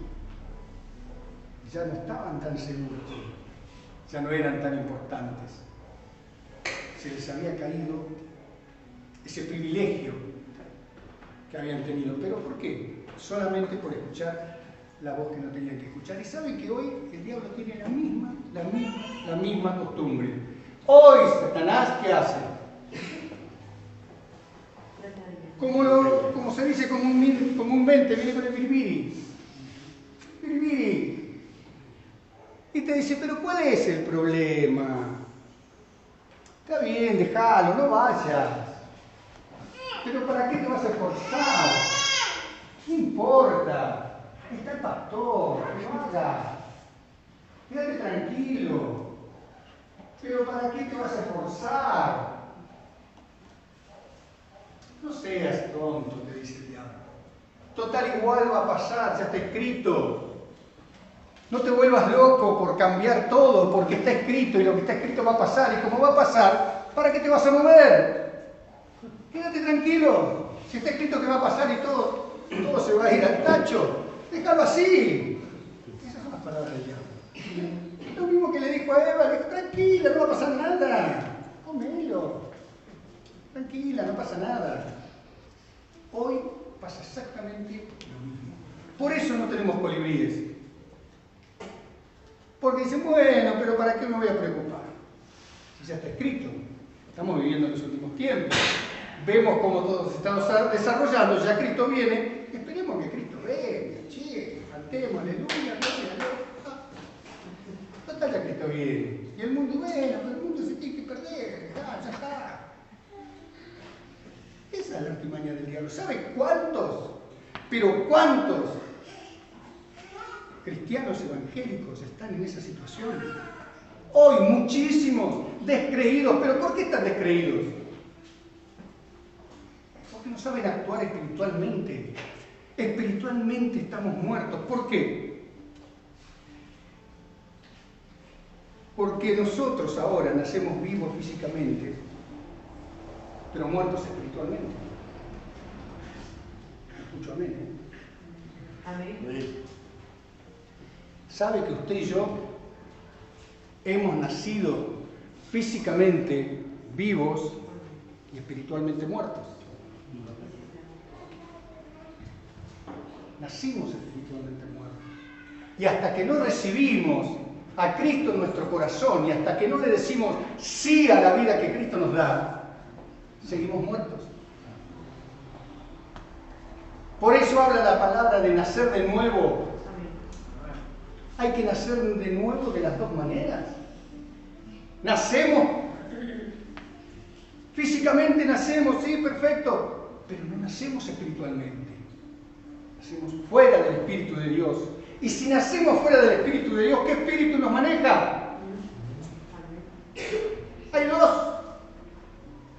ya no estaban tan seguros, ya no eran tan importantes. Se les había caído ese privilegio que habían tenido. ¿Pero por qué? Solamente por escuchar la voz que no tenían que escuchar. Y saben que hoy el diablo tiene la misma costumbre. Hoy Satanás, ¿qué hace? Como se dice comúnmente, viene con el biribiri. Biribiri. Y te dice, pero ¿cuál es el problema? Está bien, déjalo, no vayas. Pero ¿para qué te vas a esforzar? No importa. Está el pastor, no hagas. Quédate tranquilo. Pero ¿para qué te vas a esforzar? No seas tonto, te dice el diablo. Total, igual va a pasar, ya está escrito. No te vuelvas loco por cambiar todo, porque está escrito y lo que está escrito va a pasar. Y como va a pasar, ¿para qué te vas a mover? Quédate tranquilo. Si está escrito que va a pasar y todo se va a ir al tacho, déjalo así. Esas son las palabras del diablo. Lo mismo que le dijo a Eva, le dijo, tranquila, no va a pasar nada. Comelo. Tranquila, no pasa nada. Hoy pasa exactamente lo mismo. Por eso no tenemos colibríes. Porque dicen, bueno, pero ¿para qué me voy a preocupar? Si ya está escrito. Estamos viviendo en los últimos tiempos. Vemos cómo todo se está desarrollando. Ya Cristo viene. Esperemos que Cristo venga. Che, cantemos, aleluya, gloria. Total, ya Cristo viene. Y el mundo, bueno, pero el mundo se tiene que perder. Ya está. Esa es la artimaña del diablo. ¿Sabe cuántos? Pero cuántos cristianos evangélicos están en esa situación? Hoy muchísimos descreídos. ¿Pero por qué están descreídos? Porque no saben actuar espiritualmente. Espiritualmente estamos muertos. ¿Por qué? Porque nosotros ahora nacemos vivos físicamente, pero muertos espiritualmente. Escucho amén. Amén. ¿Sabe que usted y yo hemos nacido físicamente vivos y espiritualmente muertos? Nacimos espiritualmente muertos. Y hasta que no recibimos a Cristo en nuestro corazón y hasta que no le decimos sí a la vida que Cristo nos da, seguimos muertos. Por eso habla la palabra de nacer de nuevo. Hay que nacer de nuevo de las dos maneras. Nacemos, físicamente nacemos, sí, perfecto, pero no nacemos espiritualmente. Nacemos fuera del Espíritu de Dios. Y si nacemos fuera del Espíritu de Dios, ¿qué espíritu nos maneja? Hay dos.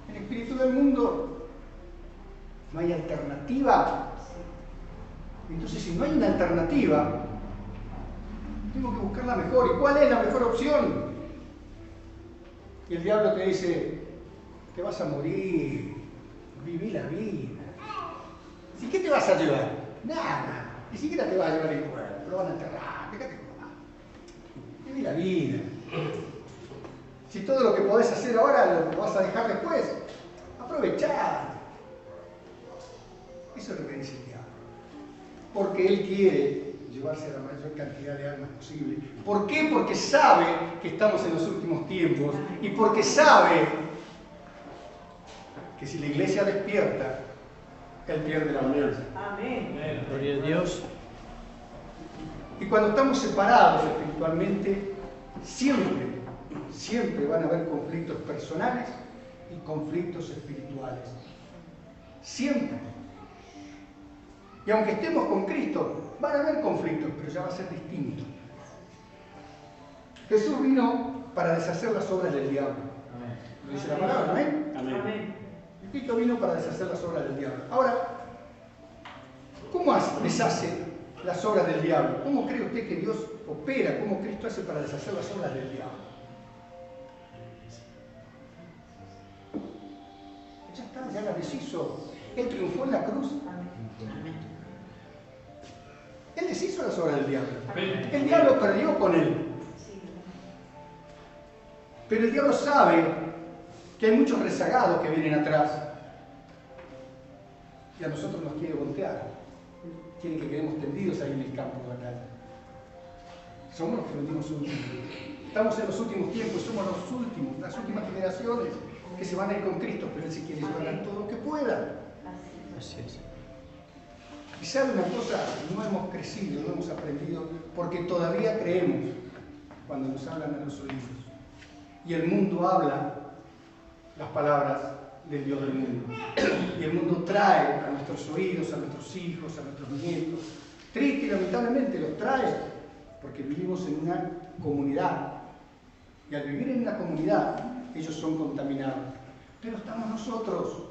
El espíritu del mundo. No hay alternativa. Entonces, si no hay una alternativa, tengo que buscar la mejor. ¿Y cuál es la mejor opción? Y el diablo te dice, te vas a morir, viví la vida. ¿Y qué te vas a llevar? Nada, ni siquiera te vas a llevar el cuerpo, lo van a enterrar, déjate joder. Viví la vida. Si todo lo que podés hacer ahora lo vas a dejar después, aprovechá. Eso es lo que dice el diablo. Porque él quiere llevarse a la mayor cantidad de almas posible. ¿Por qué? Porque sabe que estamos en los últimos tiempos y porque sabe que si la iglesia despierta, él pierde la balanza. Amén. Gloria a Dios. Y cuando estamos separados espiritualmente, siempre van a haber conflictos personales y conflictos espirituales. Siempre. Y aunque estemos con Cristo, van a haber conflictos, pero ya va a ser distinto. Jesús vino para deshacer las obras del diablo. Lo dice la palabra, ¿amén? Amén. Cristo vino para deshacer las obras del diablo. Ahora, ¿cómo deshace las obras del diablo? ¿Cómo cree usted que Dios opera? ¿Cómo Cristo hace para deshacer las obras del diablo? Ya está, ya la deshizo. Él triunfó en la cruz. Él deshizo las obras del diablo. El diablo perdió con él. Pero el diablo sabe que hay muchos rezagados que vienen atrás y a nosotros nos quiere voltear. Quiere que quedemos tendidos ahí en el campo de batalla. Somos los que venimos últimos. Estamos en los últimos tiempos, somos los últimos, las últimas generaciones que se van a ir con Cristo, pero Él se quiere llevar todo lo que pueda. Así es. Y sabe una cosa, no hemos crecido, no hemos aprendido, porque todavía creemos cuando nos hablan a los oídos. Y el mundo habla las palabras del Dios del mundo. Y el mundo trae a nuestros oídos, a nuestros hijos, a nuestros nietos. Triste y lamentablemente los trae, porque vivimos en una comunidad. Y al vivir en una comunidad, ellos son contaminados. Pero estamos nosotros,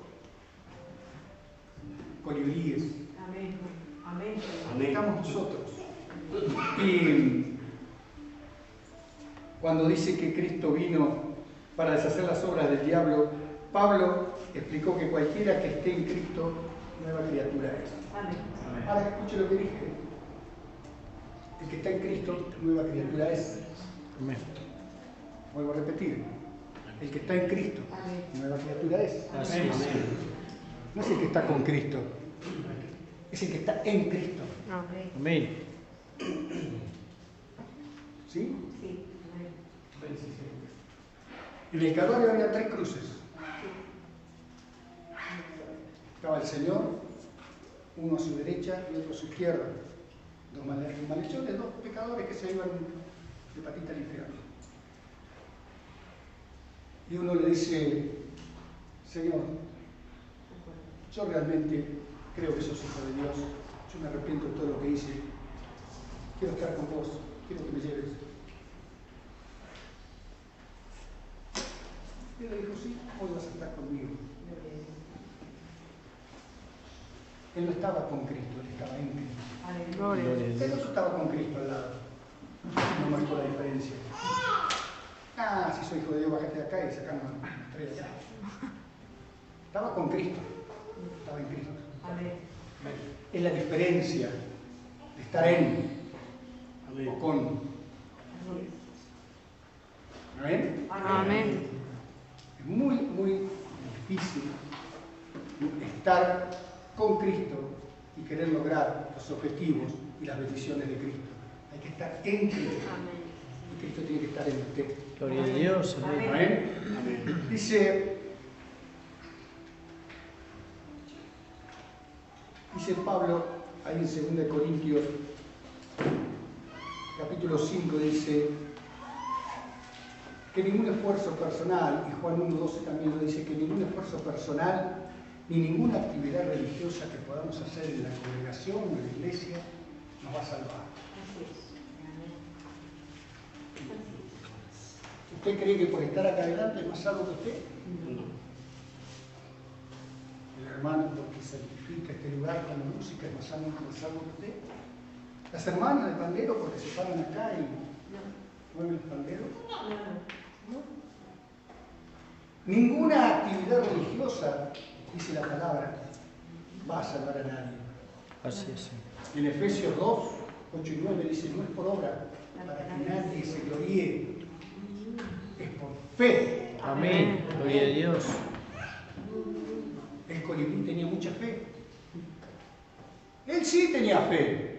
colibríes. Amén. Amén. Estamos nosotros. Y cuando dice que Cristo vino para deshacer las obras del diablo, Pablo explicó que cualquiera que esté en Cristo, nueva criatura es. Amén. Ahora escuche lo que dije. El que está en Cristo, nueva criatura es. Amén. Vuelvo a repetir. El que está en Cristo, nueva criatura es. Así es. No es el que está con Cristo, es el que está en Cristo. Amén. ¿Sí? Sí. En el Calvario había 3 cruces. Estaba el Señor, uno a su derecha y otro a su izquierda. 2 malhechores, 2 pecadores que se iban de patita al infierno. Y uno le dice, Señor, yo realmente creo que sos hijo de Dios, yo me arrepiento de todo lo que hice, quiero estar con vos, quiero que me lleves. Y él le dijo, sí, hoy vas a estar conmigo. Él no estaba con Cristo, él estaba en Cristo. Aleluya. Gloria a El Dios. otro estaba con Cristo al lado. No marcó la diferencia. Ah, si soy hijo de Dios, bájate de acá y sacame una estrella allá. Estaba con Cristo. Estaba en Cristo. Amén. Es la diferencia de estar en o con. ¿Amén? Amén. Es muy, muy difícil estar con Cristo y querer lograr los objetivos y las bendiciones de Cristo. Hay que estar en Cristo. Y Cristo tiene que estar en usted. Gloria a Dios. Amén. Amén. Dice Pablo ahí en 2 Corintios capítulo 5, dice que ningún esfuerzo personal, y Juan 1:12 también lo dice, que ningún esfuerzo personal ni ninguna actividad religiosa que podamos hacer en la congregación o en la iglesia nos va a salvar. ¿Usted cree que por estar acá adelante es más salvo que usted? El hermano porque santifica este lugar con la música es más salvo que usted. Las hermanas del pandero porque se paran acá y mueven el pandero. Ninguna actividad religiosa, dice la palabra, va a salvar a nadie. Así es. En Efesios 2, 8 y 9 dice, no es por obra, para que nadie se gloríe, es por fe. Amén. Gloria a Dios. El colibrí tenía mucha fe. Él sí tenía fe.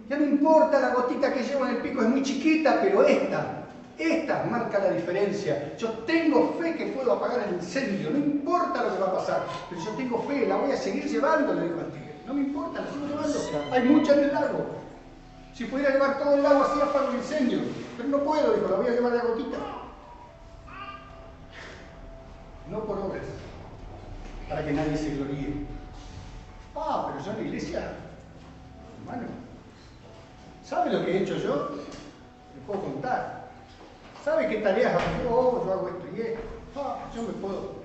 Ya no importa la gotita que lleva en el pico, es muy chiquita, pero esta marca la diferencia. Yo tengo fe que puedo apagar el incendio, no importa lo que va a pasar, pero yo tengo fe, la voy a seguir llevando, le dijo al tigre. No me importa, la sigo llevando. Hay mucha en el lago. Si pudiera llevar todo el lago así apago el incendio, pero no puedo, dijo, la voy a llevar la gotita. No por obras, para que nadie se gloríe. Ah, pero yo en la iglesia, hermano, ¿sabe lo que he hecho yo? Le puedo contar. ¿Sabe qué tareas hago yo? Oh, yo hago esto y esto. Ah, yo me puedo.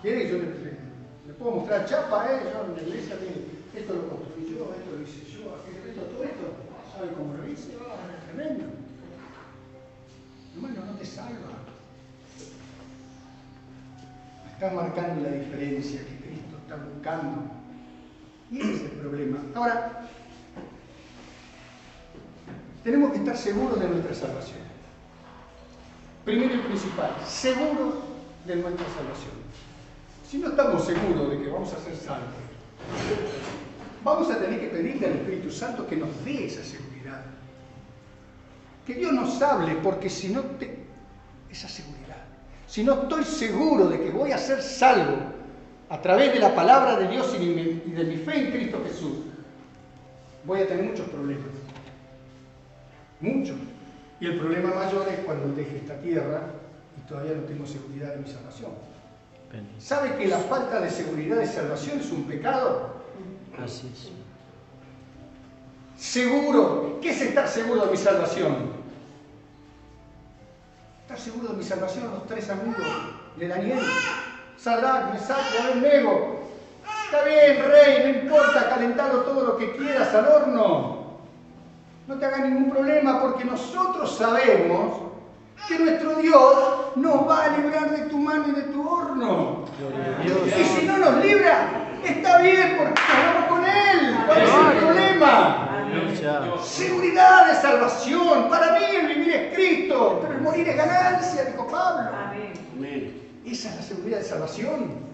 ¿Quiere que yo le puedo mostrar chapa, Yo en la iglesia, mire, esto lo construí yo, esto lo hice yo, esto, todo esto. ¿Sabe cómo lo hice? Ah, es tremendo. Hermano, no te salva. Está marcando la diferencia que Cristo está buscando. Y ese es el problema. Ahora, tenemos que estar seguros de nuestra salvación. Primero y principal, seguros de nuestra salvación. Si no estamos seguros de que vamos a ser salvos, vamos a tener que pedirle al Espíritu Santo que nos dé esa seguridad. Que Dios nos hable, porque si no esa seguridad. Si no estoy seguro de que voy a ser salvo a través de la palabra de Dios y de mi fe en Cristo Jesús, voy a tener muchos problemas. Muchos. Y el problema mayor es cuando deje esta tierra y todavía no tengo seguridad de mi salvación. ¿Sabe que la falta de seguridad de salvación es un pecado? Así es. Seguro. ¿Qué es estar seguro de mi salvación? Estar seguro de mi salvación, los tres amigos de Daniel, Sadrach, Mesach y Abednego. Está bien, rey, no importa, calentarlo todo lo que quieras al horno. No te haga ningún problema, porque nosotros sabemos que nuestro Dios nos va a librar de tu mano y de tu horno. Y si no nos libra, está bien, porque estamos con Él. ¿Cuál es el problema? Seguridad de salvación. Para mí el vivir es Cristo, pero el morir es ganancia, dijo Pablo. Amén. Esa es la seguridad de salvación.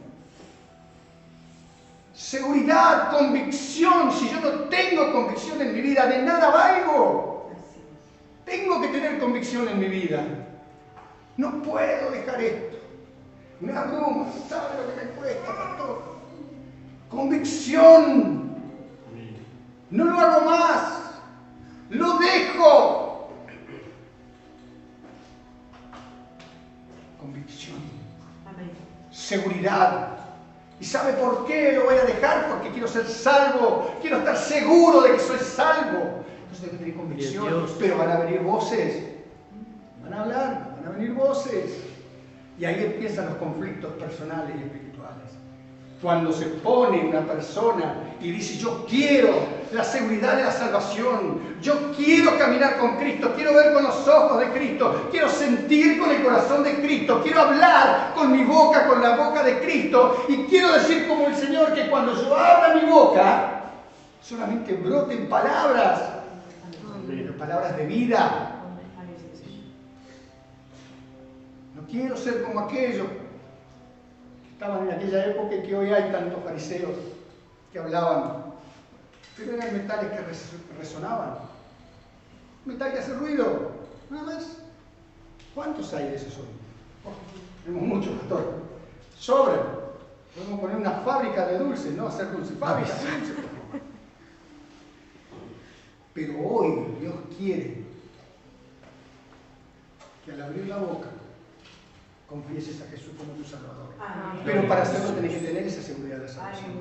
Seguridad, convicción. Si yo no tengo convicción en mi vida, de nada valgo. Tengo que tener convicción en mi vida. No puedo dejar esto. Me abruma, ¿sabe lo que me cuesta, pastor? Convicción. No lo hago más. Lo dejo. Convicción. Amén. Seguridad. ¿Y sabe por qué lo voy a dejar? Porque quiero ser salvo. Quiero estar seguro de que soy salvo. Entonces tengo que tener convicción. Pero van a venir voces. Van a hablar. Van a venir voces. Y ahí empiezan los conflictos personales y espirituales. Cuando se pone una persona y dice, yo quiero la seguridad de la salvación, yo quiero caminar con Cristo, quiero ver con los ojos de Cristo, quiero sentir con el corazón de Cristo, quiero hablar con mi boca, con la boca de Cristo, y quiero decir como el Señor que cuando yo abra mi boca, solamente broten palabras, pero palabras de vida. No quiero ser como aquellos que estaban en aquella época y que hoy hay tantos fariseos que hablaban, pero eran metales que resonaban, metal que hace ruido, nada más. ¿Cuántos hay de esos hoy? Tenemos muchos, pastor. Sobran. Podemos poner una fábrica de dulces, ¿no? Hacer dulces, fábrica de dulces. Pero hoy Dios quiere que al abrir la boca confieses a Jesús como tu Salvador. Amén. Pero para hacerlo tenés que tener esa seguridad de la salvación.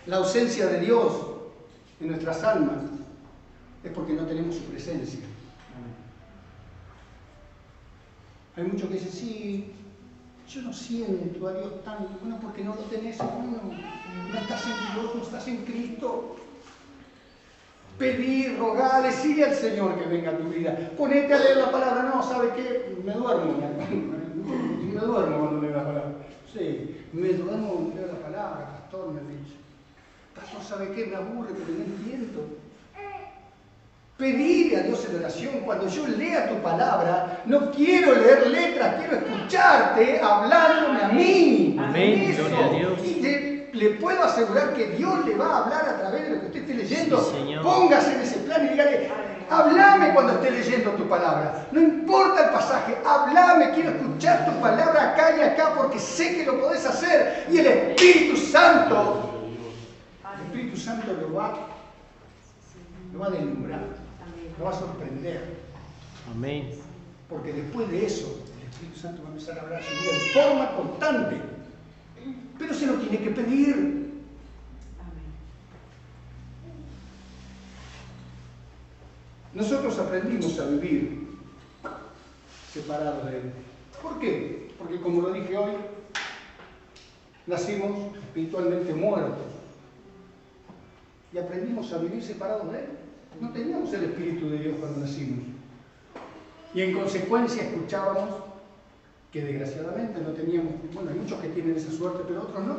La ausencia de Dios en nuestras almas es porque no tenemos su presencia. Hay muchos que dicen, sí, yo no siento a Dios tan bueno porque no lo tenés, no estás en Dios, no estás en Cristo. Pedir, rogar, decirle al Señor que venga a tu vida. Ponete a leer la palabra. No, ¿sabe qué? Me duermo. Me duermo cuando leo la palabra. Sí, me duermo cuando leo la palabra, pastor, me dice. Pastor, ¿sabe qué? Me aburre porque no entiendo. Pedirle a Dios en oración. Cuando yo lea tu palabra, no quiero leer letras, quiero escucharte hablándome a mí. Amén, Eso. gloria a Dios. Y le puedo asegurar que Dios le va a hablar a través de lo que usted esté leyendo. Sí, Señor. Póngase en ese plan y dígale, háblame cuando esté leyendo tu palabra. No importa el pasaje, háblame, quiero escuchar tu palabra acá y acá porque sé que lo podés hacer. Y el Espíritu Santo lo va a deslumbrar, lo va a sorprender. Amén. Porque después de eso, el Espíritu Santo va a empezar a hablar su vida en forma constante. Pero se lo tiene que pedir. Nosotros aprendimos a vivir separados de Él. ¿Por qué? Porque como lo dije hoy, nacimos espiritualmente muertos. Y aprendimos a vivir separados de Él. No teníamos el Espíritu de Dios cuando nacimos. Y en consecuencia escuchábamos que desgraciadamente no teníamos, bueno, hay muchos que tienen esa suerte, pero otros no.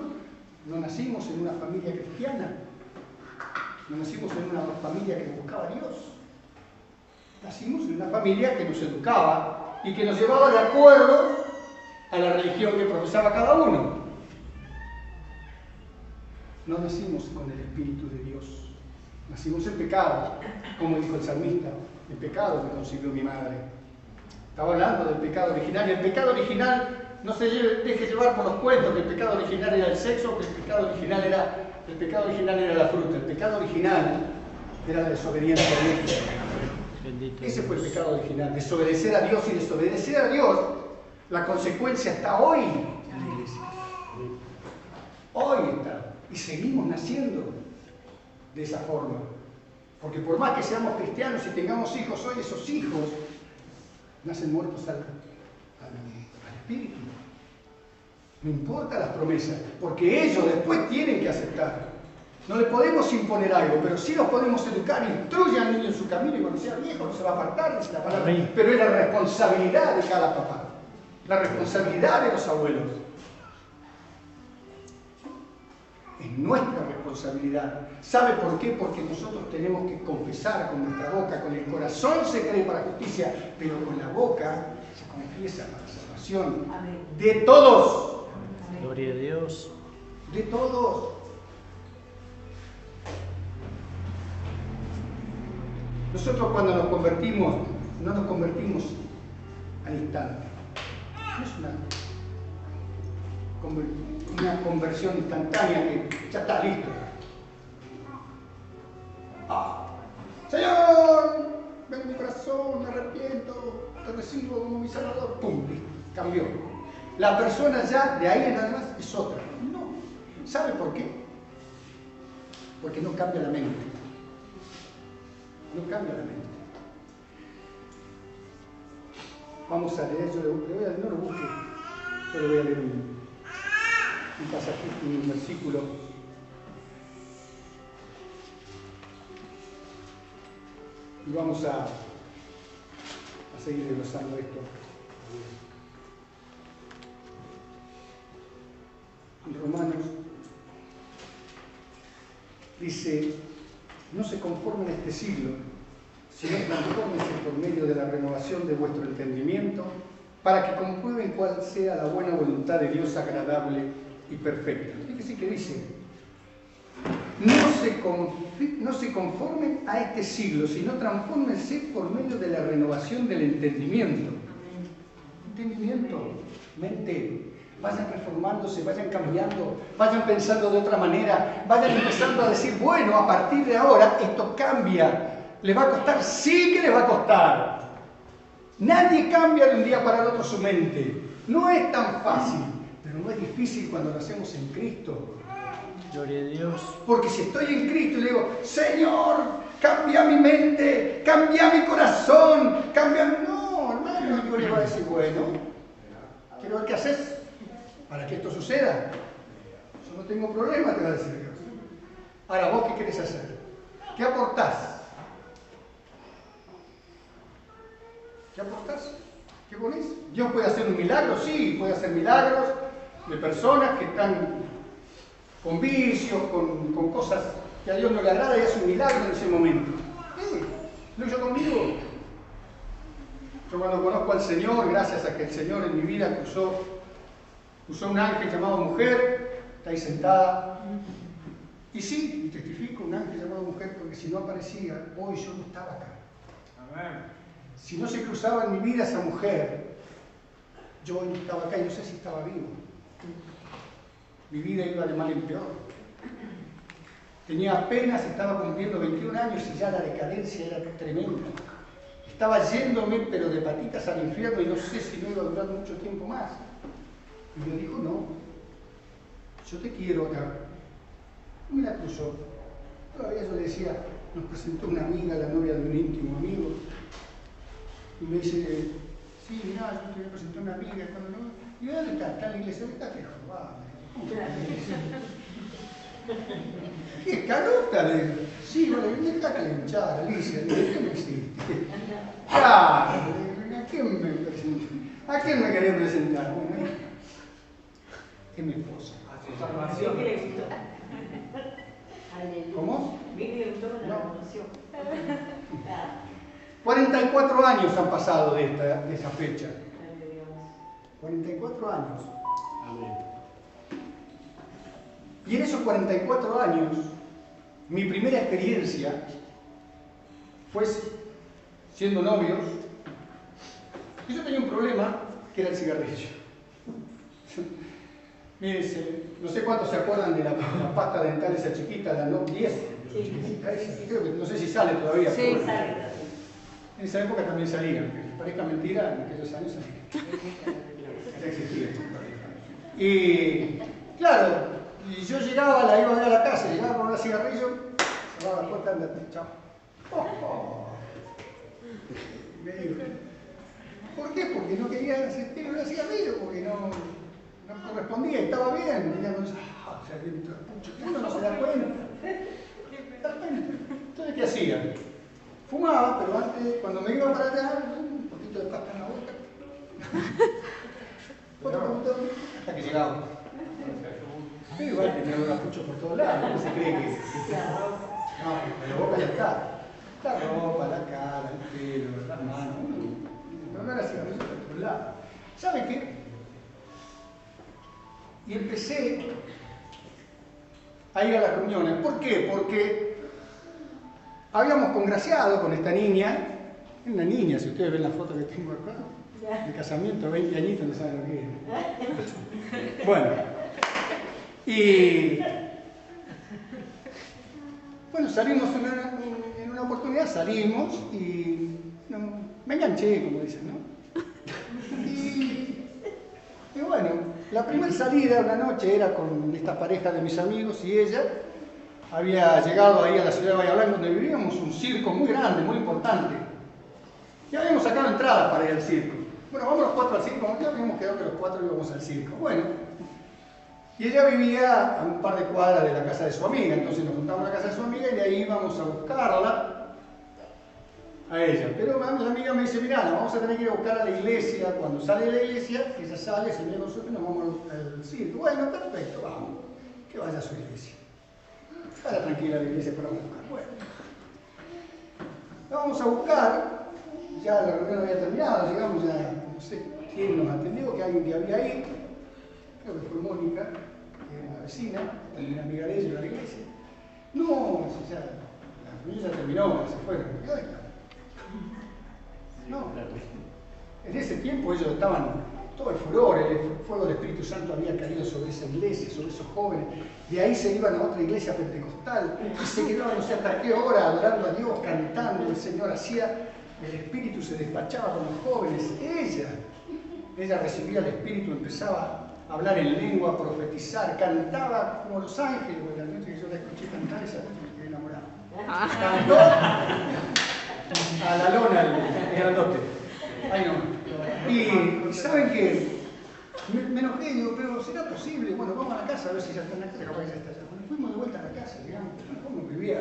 No nacimos en una familia cristiana. No nacimos en una familia que buscaba a Dios. Nacimos en una familia que nos educaba y que nos llevaba de acuerdo a la religión que profesaba cada uno. No nacimos con el Espíritu de Dios. Nacimos en pecado, como dijo el salmista. El pecado me concibió mi madre. Estaba hablando del pecado original. Y el pecado original, no se deje llevar por los cuentos que el pecado original era el sexo, que el pecado original era la fruta. El pecado original era la desobediencia a Dios. Bendito Ese fue el Dios. pecado original, desobedecer a Dios. Y desobedecer a Dios, la consecuencia está hoy en la iglesia. Hoy está. Y seguimos naciendo de esa forma. Porque por más que seamos cristianos y tengamos hijos hoy, esos hijos nacen muertos al espíritu. No importa las promesas, porque ellos después tienen que aceptar. No le podemos imponer algo, pero sí los podemos educar, instruye al niño en su camino y cuando sea viejo no se va a apartar de la palabra. Amén. Pero es la responsabilidad de cada papá, la responsabilidad de los abuelos. Es nuestra responsabilidad. ¿Sabe por qué? Porque nosotros tenemos que confesar con nuestra boca, con el corazón se cree para justicia, pero con la boca se confiesa para salvación. Amén. De todos. Gloria a Dios. De todos. Nosotros cuando nos convertimos, no nos convertimos al instante. No es una conversión instantánea que ya está listo. Señor, ven a mi corazón, me arrepiento, te recibo como mi Salvador. ¡Pum! Listo, cambió. La persona ya de ahí en adelante es otra. No. ¿Sabe por qué? Porque no cambia la mente. No cambia la mente. Vamos a leer, yo le voy a, no lo busque, yo le voy a leer un pasaje, un versículo. Y vamos a seguir desglosando esto. En Romanos dice: no se conformen a este siglo, sino transfórmense por medio de la renovación de vuestro entendimiento, para que comprueben cuál sea la buena voluntad de Dios agradable y perfecta. Fíjense que dice: no se conformen a este siglo, sino transfórmense por medio de la renovación del entendimiento. Entendimiento, mente. Vayan reformándose, vayan cambiando, vayan pensando de otra manera, vayan empezando a decir: bueno, a partir de ahora esto cambia. ¿Le va a costar? Sí que le va a costar. Nadie cambia de un día para el otro su mente. No es tan fácil, pero no es difícil cuando lo hacemos en Cristo. Gloria a Dios. Porque si estoy en Cristo y le digo: Señor, cambia mi mente, cambia mi corazón, cambia... No, hermano, Dios le va a decir: bueno, quiero ver qué haces para que esto suceda. Yo no tengo problema, te va a decir Dios. Ahora, ¿vos qué querés hacer? ¿Qué aportás? ¿Qué aportás? ¿Qué ponés? ¿Dios puede hacer un milagro? Sí, puede hacer milagros de personas que están con vicios, con cosas que a Dios no le agrada, y hace un milagro en ese momento. ¿Lo hizo conmigo? Yo cuando conozco al Señor, gracias a que el Señor en mi vida usó un ángel llamado mujer, está ahí sentada. Y sí, testifico, un ángel llamado mujer, porque si no aparecía, hoy yo no estaba acá. Amén. Si no se cruzaba en mi vida esa mujer, yo hoy no estaba acá y no sé si estaba vivo. Mi vida iba de mal en peor. Tenía apenas, estaba cumpliendo 21 años y ya la decadencia era tremenda. Estaba yéndome, pero de patitas al infierno, y no sé si no iba a durar mucho tiempo más. Y me dijo: no, yo te quiero acá. Y me la cruzó. Todavía yo le decía, nos presentó una amiga, la novia de un íntimo amigo. Y me dice: sí, mirá, yo te voy a presentar una amiga. Cuando no... Y yo: ¿dónde está? Está en la iglesia. ¿Está que Jehová? ¿Qué escalota? Le digo: sí, bueno, ¿dónde está calenchada, Alicia? Le digo: ¿qué me hiciste? Claro, ¿a quién me presenté? ¿A quién me quería presentar? Bueno, es mi esposa. A su salvación. ¿Cómo? Viene el tono de la revolución. 44 años han pasado de esa fecha. 44 años. Amén. Y en esos 44 años, mi primera experiencia fue siendo novios. Y yo tenía un problema, que era el cigarrillo. Mire, no sé cuántos se acuerdan de la pasta dental esa chiquita, la NOC 10. Sí. Creo que no sé si sale todavía. Sí, pero sale. en esa época también salía, aunque parezca mentira, en aquellos años salía. Ya existía. Y claro, y yo llegaba, la iba a ver a la casa, llegaba con un cigarrillo, cerraba la puerta, andate, chao. Me digo: ¿por qué? Porque no quería sentir un cigarrillo, porque no correspondía, estaba bien. Y ya no, uno no se da cuenta. Entonces, ¿qué hacía? Fumaba, pero antes, cuando me iba para allá, un poquito de pasta en la boca. Otro poquito, hasta que llegaba. Pero igual tenía los capuchos por todos lados, no se cree que... No, pero la boca ya está. La ropa, la cara, el pelo, las manos. Pero no era cigarrillo por todos lados. ¿Sabe qué? Y empecé a ir a las reuniones. ¿Por qué? Porque habíamos congraciado con esta niña. Es una niña, si ustedes ven la foto que tengo acá, de casamiento, 20 añitos, no saben lo que es. Bueno, y bueno, salimos en una oportunidad, salimos y me enganché, como dicen, ¿no? Y bueno, la primera salida una noche era con esta pareja de mis amigos, y ella había llegado ahí a la ciudad de Bahía Blanca, donde vivíamos, un circo muy grande, muy importante. Y habíamos sacado entradas para ir al circo. Bueno, vamos los cuatro al circo, ya habíamos quedado que los cuatro íbamos al circo. Bueno, Y ella vivía a un par de cuadras de la casa de su amiga, entonces nos juntamos en la casa de su amiga y de ahí íbamos a buscarla a ella. Pero la amiga me dice, mirá, la vamos a tener que ir a buscar a la iglesia. Cuando sale de la iglesia, ella sale, se viene con nosotros y nos vamos al circo. Bueno, perfecto, vamos, que vaya a su iglesia. Vaya tranquila a la iglesia para buscar. Bueno, la vamos a buscar, ya la reunión había terminado, llegamos ya, no sé quién nos atendió, que alguien que había ahí, creo que fue Mónica, que era una vecina, también una amiga de ella, de la iglesia. No, ya, la reunión ya terminó, se fueron. No, en ese tiempo ellos estaban todo el furor, el fuego del Espíritu Santo había caído sobre esa iglesia, sobre esos jóvenes. De ahí se iban a otra iglesia pentecostal y se quedaban no sé hasta qué hora adorando a Dios, cantando. El Señor hacía, el Espíritu se despachaba con los jóvenes. Ella recibía el Espíritu, empezaba a hablar en lengua, a profetizar, cantaba como los ángeles. Bueno, la noche que yo la escuché cantar, esa noche me quedé enamorado. Cantó a la lona, el grandote. Ay no. Y saben que me enojé y digo, pero ¿será posible? Bueno, vamos a la casa a ver si ya está en la casa, capaz que ya está allá. Bueno, fuimos de vuelta a la casa, digamos, ¿cómo vivía?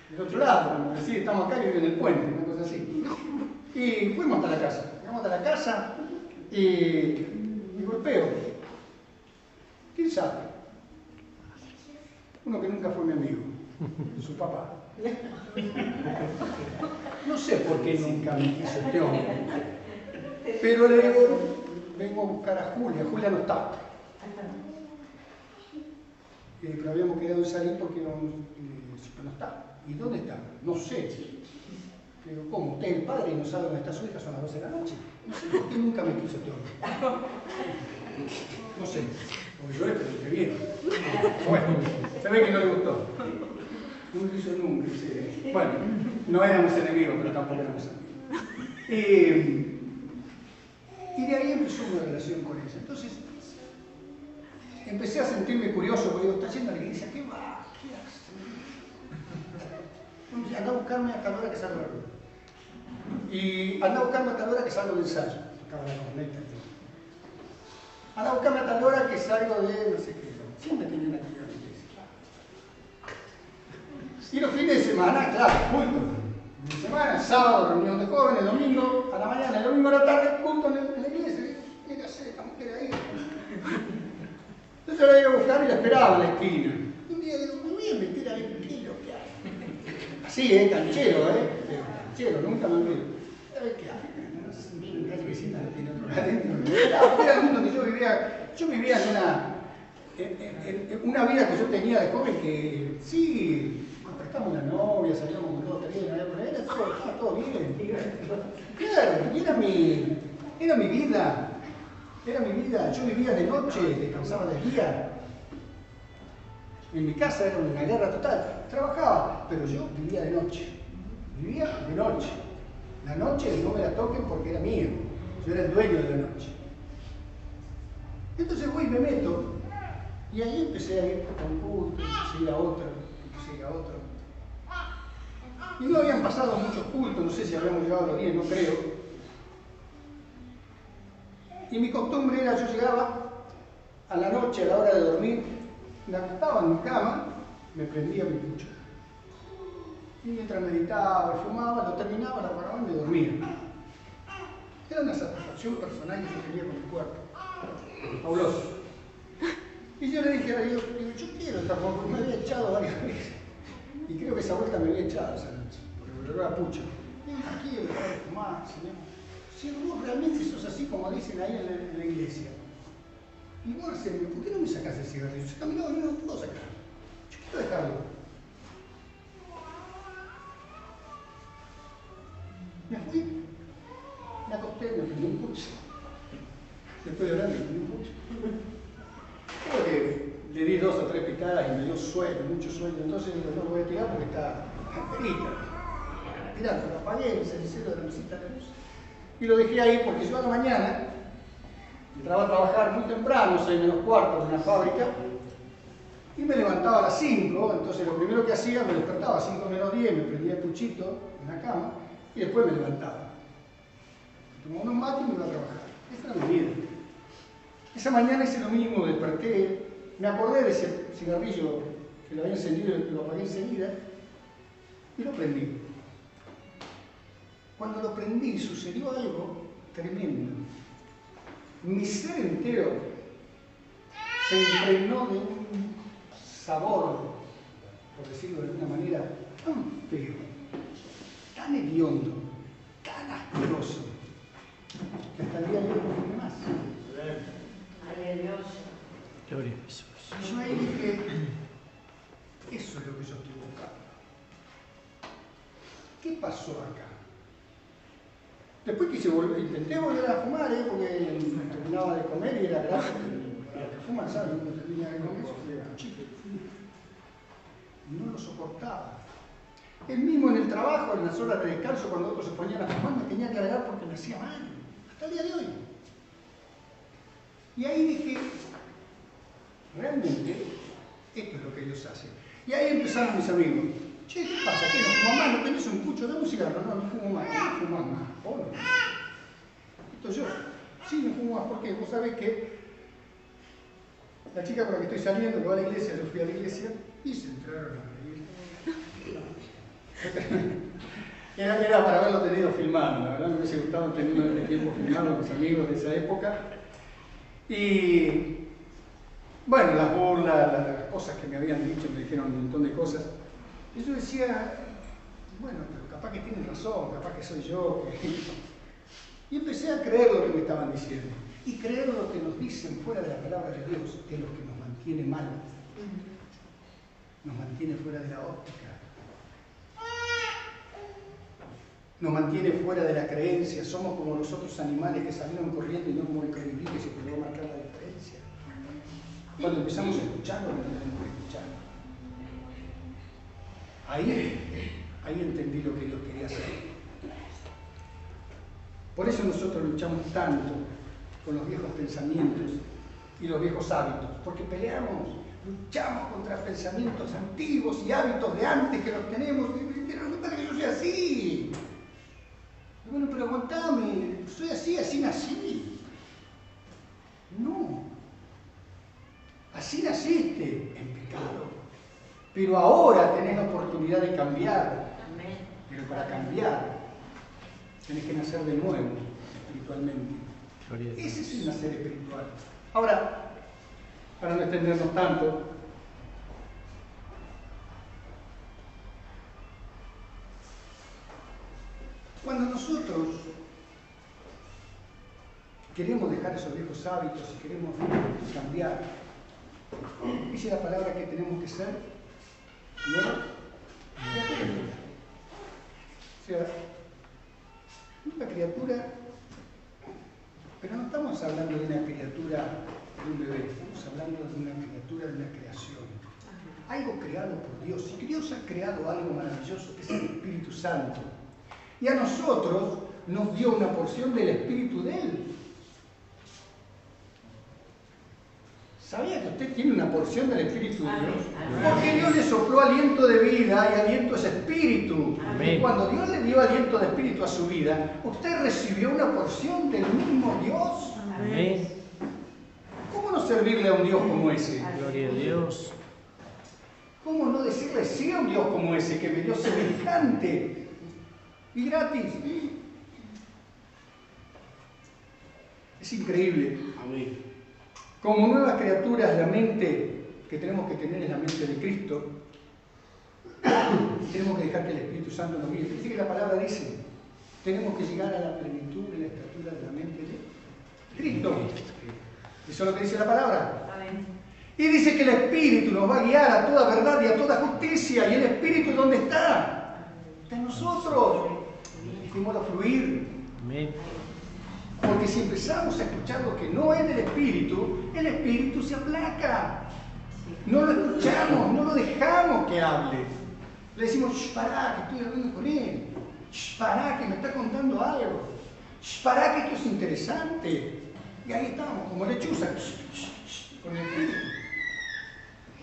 Del otro lado, como decir, estamos acá y vive en el puente, una cosa así. Y fuimos hasta la casa. Llegamos hasta la casa y golpeo. ¿Quién sabe? Uno que nunca fue mi amigo, su papá. No sé por qué nunca me quiso este hombre. Pero le digo, vengo a buscar a Julia. Julia no está. Pero habíamos quedado en salir porque no está. ¿Y dónde está? No sé. Le digo, ¿cómo? ¿Usted es el padre y no sabe dónde está su hija? Son las 12 de la noche. No sé por qué nunca me quiso este hombre. No sé. Porque yo le pregunté bien. Bueno, se ve que no le gustó. No me quiso nunca. Bueno, no éramos enemigos, pero tampoco éramos amigos. Y de ahí empezó una relación con ella. Entonces, empecé a sentirme curioso, porque digo, está yendo a la iglesia, ¿qué va? ¿Qué hace? Anda a buscarme a tal hora que salgo de la rueda. Y anda a buscarme a tal hora que salgo de ensayo. Acaba la corneta. Anda a buscarme a tal hora que salgo de no sé qué. Siempre tenía una actividad en la iglesia. Y los fines de semana, claro, culto. Fin de semana, sábado, reunión de jóvenes, domingo a la mañana, el domingo a la tarde, culto en la iglesia. ¿Qué hace esta mujer ahí? Entonces yo la iba a buscar y la esperaba en la esquina. Y un día digo, me voy a meter ahí, ¿qué es lo que hay? Así, canchero, pero canchero, nunca me olvido. A ver qué hay. No sé, una vecina no tiene otro adentro. Era el mundo que yo vivía en una vida que yo tenía de joven que sí. Estamos una novia, salíamos con todo cariño, estaba todo bien. Claro, y era mi vida. Yo vivía de noche, descansaba de día. En mi casa era una guerra total. Trabajaba, pero yo vivía de noche. La noche no me la toquen porque era mía. Yo era el dueño de la noche. Entonces voy y me meto. Y ahí empecé a ir a un culto, empecé a ir a otro. Y no habían pasado muchos cultos, no sé si habíamos llegado a los 10, no creo. Y mi costumbre era, yo llegaba a la noche, a la hora de dormir, me acostaba en mi cama, me prendía mi pucho. Y mientras meditaba y fumaba, lo terminaba, la apagaba y me dormía. Era una satisfacción personal que yo tenía con mi cuerpo. Fabuloso. Y yo le dije a Dios, yo quiero estar porque me había echado varias veces. Y creo que esa vuelta me había echado esa noche, porque me olor a pucho. Aquí el dejar de fumar, Señor. Si vos realmente sos así como dicen ahí en la iglesia, y vos, Señor, ¿por qué no me sacás el cigarrillo? No, no lo puedo sacar. Yo quiero dejarlo. Me fui, me acosté, me prendí un pucho. Después de orar me prendí un pucho. Creo que le di 2 o 3 picadas y me dio sueño, mucho sueño. Entonces digo, no lo voy a tirar porque está camperita. Mirá, lo apagué en el cenicero de la mesita de luz. Y lo dejé ahí porque yo a la mañana entraba a trabajar muy temprano, 6 menos cuarto, en una fábrica, y me levantaba a las 5. Entonces lo primero que hacía, me despertaba a 5 menos 10, me prendía el puchito en la cama y después me levantaba. Tomaba unos mates y me iba a trabajar. Esa era mi vida. Esa mañana hice lo mismo, desperté, me acordé de ese cigarrillo que lo había encendido y lo apagué enseguida y lo prendí. Cuando lo prendí sucedió algo tremendo. Mi ser entero se impregnó de un sabor, por decirlo de alguna manera, tan feo, tan hediondo, tan asqueroso, que hasta el día de hoy no tiene más. Ay, Dios. Gloria a Jesús. Y yo ahí dije, eso es lo que yo estoy buscando. ¿Qué pasó acá? Después intenté volver a fumar, porque terminaba de comer y era gratis. Para que fuman, ¿sabes? Cuando termina de comer, se un chicle. No lo soportaba. Él mismo en el trabajo, en las horas de descanso, cuando otros se ponían a fumar, me tenía que alegar porque me hacía mal. Hasta el día de hoy. Y ahí dije, realmente, esto es lo que ellos hacen. Y ahí empezaron mis amigos. Che, ¿qué pasa? ¿Qué? ¿No fumas más? ¿No tenés un pucho? Dame un cigarro. No, no fumo más. ¿Qué no fumas más? ¿Vos no? Esto yo. Sí, no fumo más. ¿Por qué? Vos sabés que la chica con la que estoy saliendo, que va a la iglesia, yo fui a la iglesia, y se entraron a la iglesia. Era para haberlo tenido filmado. La verdad me hubiese gustado tener este tiempo filmado con mis amigos de esa época. Y bueno, las burlas, las cosas que me habían dicho, me dijeron un montón de cosas. Y yo decía, bueno, pero capaz que tienen razón, capaz que soy yo. Y empecé a creer lo que me estaban diciendo. Y creer lo que nos dicen fuera de la palabra de Dios es lo que nos mantiene mal. Nos mantiene fuera de la óptica. Nos mantiene fuera de la creencia. Somos como los otros animales que salieron corriendo y no como el colibrí que se pudo marcar la diferencia. Cuando empezamos a escuchar lo que tenemos que escuchar. Ahí entendí lo que Dios quería hacer. Por eso nosotros luchamos tanto con los viejos pensamientos y los viejos hábitos, porque luchamos contra pensamientos antiguos y hábitos de antes que los tenemos. Pero no que yo soy así. Bueno, pero aguantame, soy así, así nací. No. Así naciste en pecado. Pero ahora tenés la oportunidad de cambiar. Amén. Pero para cambiar, tenés que nacer de nuevo, espiritualmente. Gloria a Dios. Ese es el nacer espiritual. Ahora, para no extendernos tanto, cuando nosotros queremos dejar esos viejos hábitos y queremos cambiar, dice la palabra que tenemos que ser nueva criatura. O sea, una criatura, pero no estamos hablando de una criatura de un bebé, estamos hablando de una criatura de una creación. Algo creado por Dios. Y Dios ha creado algo maravilloso que es el Espíritu Santo. Y a nosotros nos dio una porción del Espíritu de Él. ¿Sabía que usted tiene una porción del Espíritu de Dios? Porque Dios le sopló aliento de vida y aliento es espíritu. Amén. Y cuando Dios le dio aliento de espíritu a su vida, usted recibió una porción del mismo Dios. Amén. ¿Cómo no servirle a un Dios como ese? Gloria a Dios. ¿Cómo no decirle sí a un Dios como ese que me dio semejante y gratis? Es increíble. Amén. Como nuevas criaturas, la mente que tenemos que tener es la mente de Cristo. Y tenemos que dejar que el Espíritu Santo nos guíe. Fíjate que la palabra dice, tenemos que llegar a la plenitud de la estatura de la mente de Cristo. Eso es lo que dice la palabra. Amén. Y dice que el Espíritu nos va a guiar a toda verdad y a toda justicia. ¿Y el Espíritu dónde está? Está en nosotros. Dejémoslo fluir. Amén. Porque si empezamos a escuchar lo que no es del el Espíritu se aplaca. No lo escuchamos, no lo dejamos que hable. Le decimos, shh, pará, que estoy hablando con él. Shh, pará, que me está contando algo. Shh, pará, que esto es interesante. Y ahí estamos, como lechuza, con el Espíritu.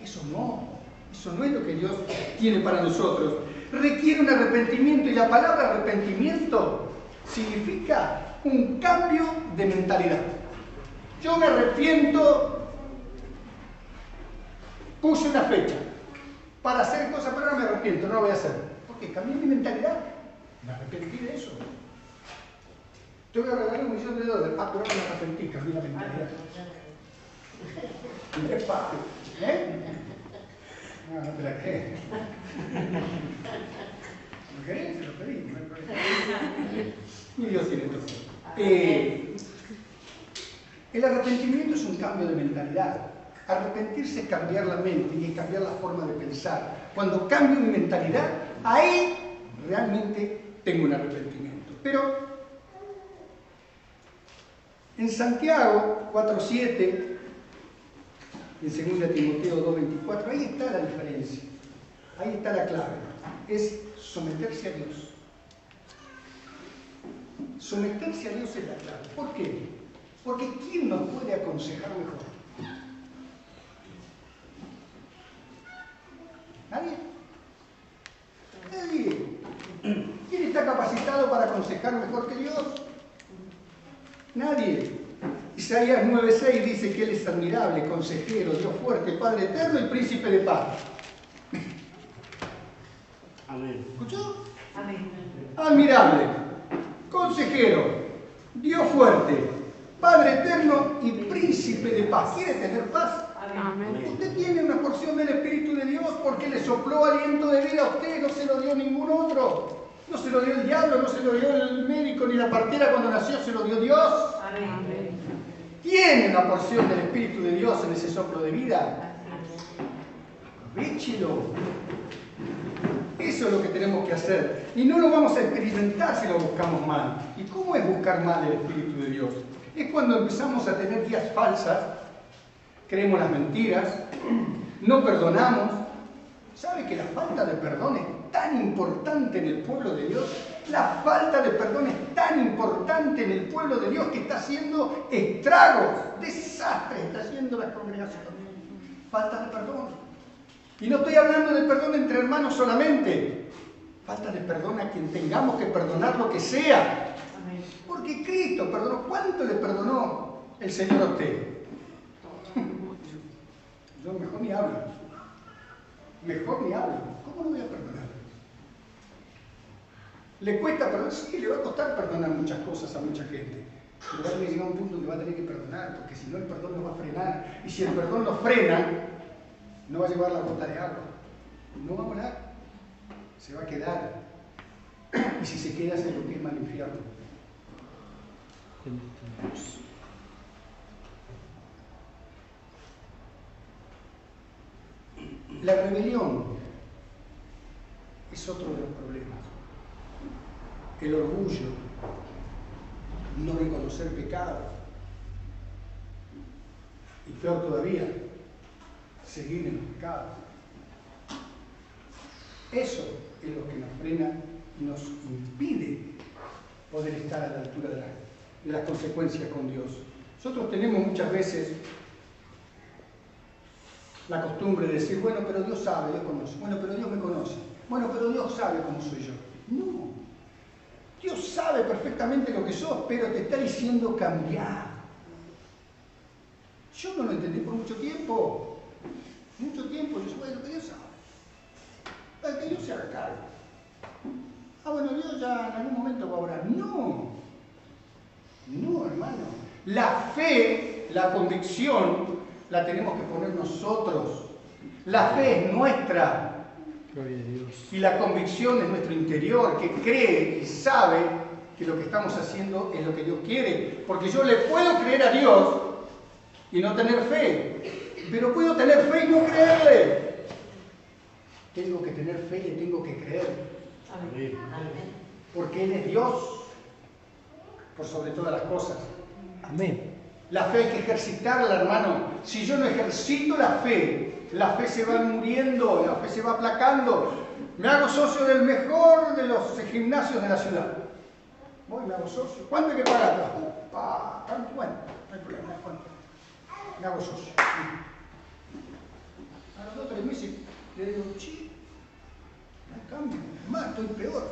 Eso no es lo que Dios tiene para nosotros. Requiere un arrepentimiento, y la palabra arrepentimiento significa un cambio de mentalidad. Yo me arrepiento, puse una fecha para hacer cosas, pero no me arrepiento, no lo voy a hacer. Porque cambié mi mentalidad. Me arrepentí de eso. Te voy a regalar $1 millón. Ah, pero no me arrepentí, cambié la mentalidad. Es fácil. ¿Eh? No, no te la crees. ¿Lo querés? Se lo pedí. No hay problema. Y Dios tiene todo. El arrepentimiento es un cambio de mentalidad. Arrepentirse es cambiar la mente y es cambiar la forma de pensar. Cuando cambio mi mentalidad, ahí realmente tengo un arrepentimiento. Pero en Santiago 4:7, en 2 Timoteo 2:24, ahí está la diferencia. Ahí está la clave. Es someterse a Dios. Someterse a Dios es la clave. ¿Por qué? Porque ¿quién nos puede aconsejar mejor? ¿Nadie? Nadie. ¿Quién está capacitado para aconsejar mejor que Dios? Nadie. Isaías 9:6 dice que Él es admirable, consejero, Dios fuerte, Padre eterno y príncipe de paz. Amén. ¿Escuchó? Amén. Admirable, consejero, Dios fuerte, Padre eterno y príncipe de paz. ¿Quiere tener paz? Amén. Usted tiene una porción del Espíritu de Dios porque le sopló aliento de vida a usted, no se lo dio ningún otro. No se lo dio el diablo, no se lo dio el médico ni la partera cuando nació, se lo dio Dios. Amén. Tiene una porción del Espíritu de Dios en ese soplo de vida. Aprovechelo. Eso es lo que tenemos que hacer. Y no lo vamos a experimentar si lo buscamos mal. ¿Y cómo es buscar mal el Espíritu de Dios? Es cuando empezamos a tener guías falsas, creemos las mentiras, no perdonamos. ¿Sabe que la falta de perdón es tan importante en el pueblo de Dios? La falta de perdón es tan importante en el pueblo de Dios que está haciendo estragos, desastres, está haciendo las congregaciones. Falta de perdón. Y no estoy hablando de perdón entre hermanos solamente. Falta de perdón a quien tengamos que perdonar lo que sea. Porque Cristo perdonó. ¿Cuánto le perdonó el Señor a usted? Yo mejor ni hablo. Mejor ni hablo. ¿Cómo no voy a perdonar? ¿Le cuesta perdonar? Sí, le va a costar perdonar muchas cosas a mucha gente. Pero va a llegar a un punto que va a tener que perdonar, porque si no el perdón lo va a frenar. Y si el perdón lo frena, no va a llevar la gota de agua. No va a volar. Se va a quedar. Y si se queda, se lo quema al infierno. La rebelión es otro de los problemas. El orgullo, no reconocer pecado. Y peor todavía, seguir en los pecados. Eso es lo que nos frena y nos impide poder estar a la altura de las consecuencias con Dios. Nosotros tenemos muchas veces la costumbre de decir, bueno, pero Dios sabe, Dios conoce. Bueno, pero Dios me conoce. Bueno, pero Dios sabe cómo soy yo. No. Dios sabe perfectamente lo que sos, pero te está diciendo cambiar. Yo no lo entendí por mucho tiempo. Mucho tiempo. Yo bueno, que Dios sabe. Que Dios se haga cargo. Ah, bueno, Dios ya en algún momento va a orar. No. No, hermano. La fe, la convicción, la tenemos que poner nosotros. La fe es nuestra. Gloria a Dios. Y la convicción es nuestro interior, que cree y sabe que lo que estamos haciendo es lo que Dios quiere. Porque yo le puedo creer a Dios y no tener fe. Pero puedo tener fe y no creerle. Tengo que tener fe y le tengo que creer. Amén. Porque Él es Dios por sobre todas las cosas. Amén. La fe hay que ejercitarla, hermano. Si yo no ejercito la fe se va muriendo, la fe se va aplacando. Me hago socio del mejor de los gimnasios de la ciudad. Voy, me hago socio. ¿Cuánto hay que pagar? Bueno, no hay problema. ¿Cuánto? Me hago socio. A los 2 o 3 meses le digo, sí, no hay cambio. Más, estoy peor.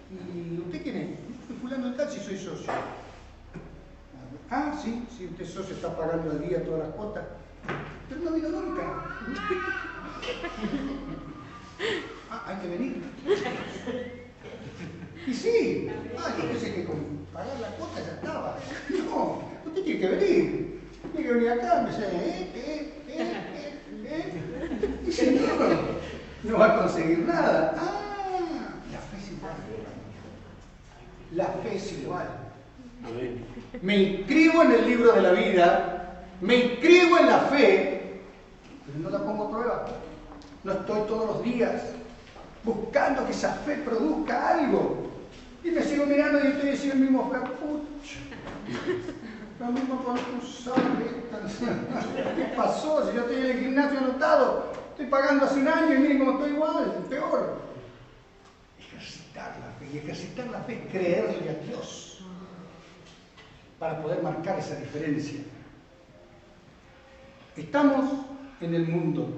¿Y usted quién es? Soy fulano de tal si soy socio. Ah, sí, usted socio está pagando al día todas las cuotas. Pero no vino nunca. Ah, hay que venir. Y sí, yo pensé que con pagar la cuota ya estaba. No, usted tiene que venir. Tiene que venir acá, me dice, Y si no va a conseguir nada. La fe es igual. La fe es igual. Amén. Me inscribo en el libro de la vida, me inscribo en la fe, pero no la pongo a prueba. No estoy todos los días buscando que esa fe produzca algo. Y me sigo mirando y estoy diciendo el mismo flacucho. La misma concusada. ¿Qué pasó? Si yo estoy en el gimnasio anotado, estoy pagando hace un año y miren cómo estoy igual, peor. Ejercitar la fe. Y ejercitar la fe es creerle a Dios para poder marcar esa diferencia. Estamos en el mundo,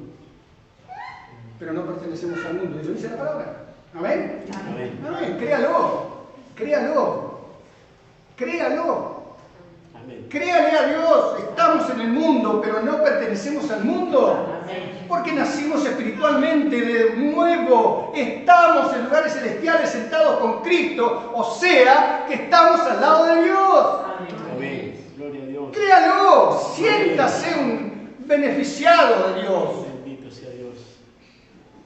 pero no pertenecemos al mundo. Eso dice la palabra. ¿Amén? Amén. Amén. Créalo. Créalo. Créalo. Amén. Créale a Dios. Estamos en el mundo, pero no pertenecemos al mundo. Porque nacimos espiritualmente de nuevo. Estamos en lugares celestiales sentados con Cristo. O sea, que estamos al lado de Dios. Amén. Gloria a Dios. Créalo. Siéntase un beneficiado de Dios. Bendito sea Dios.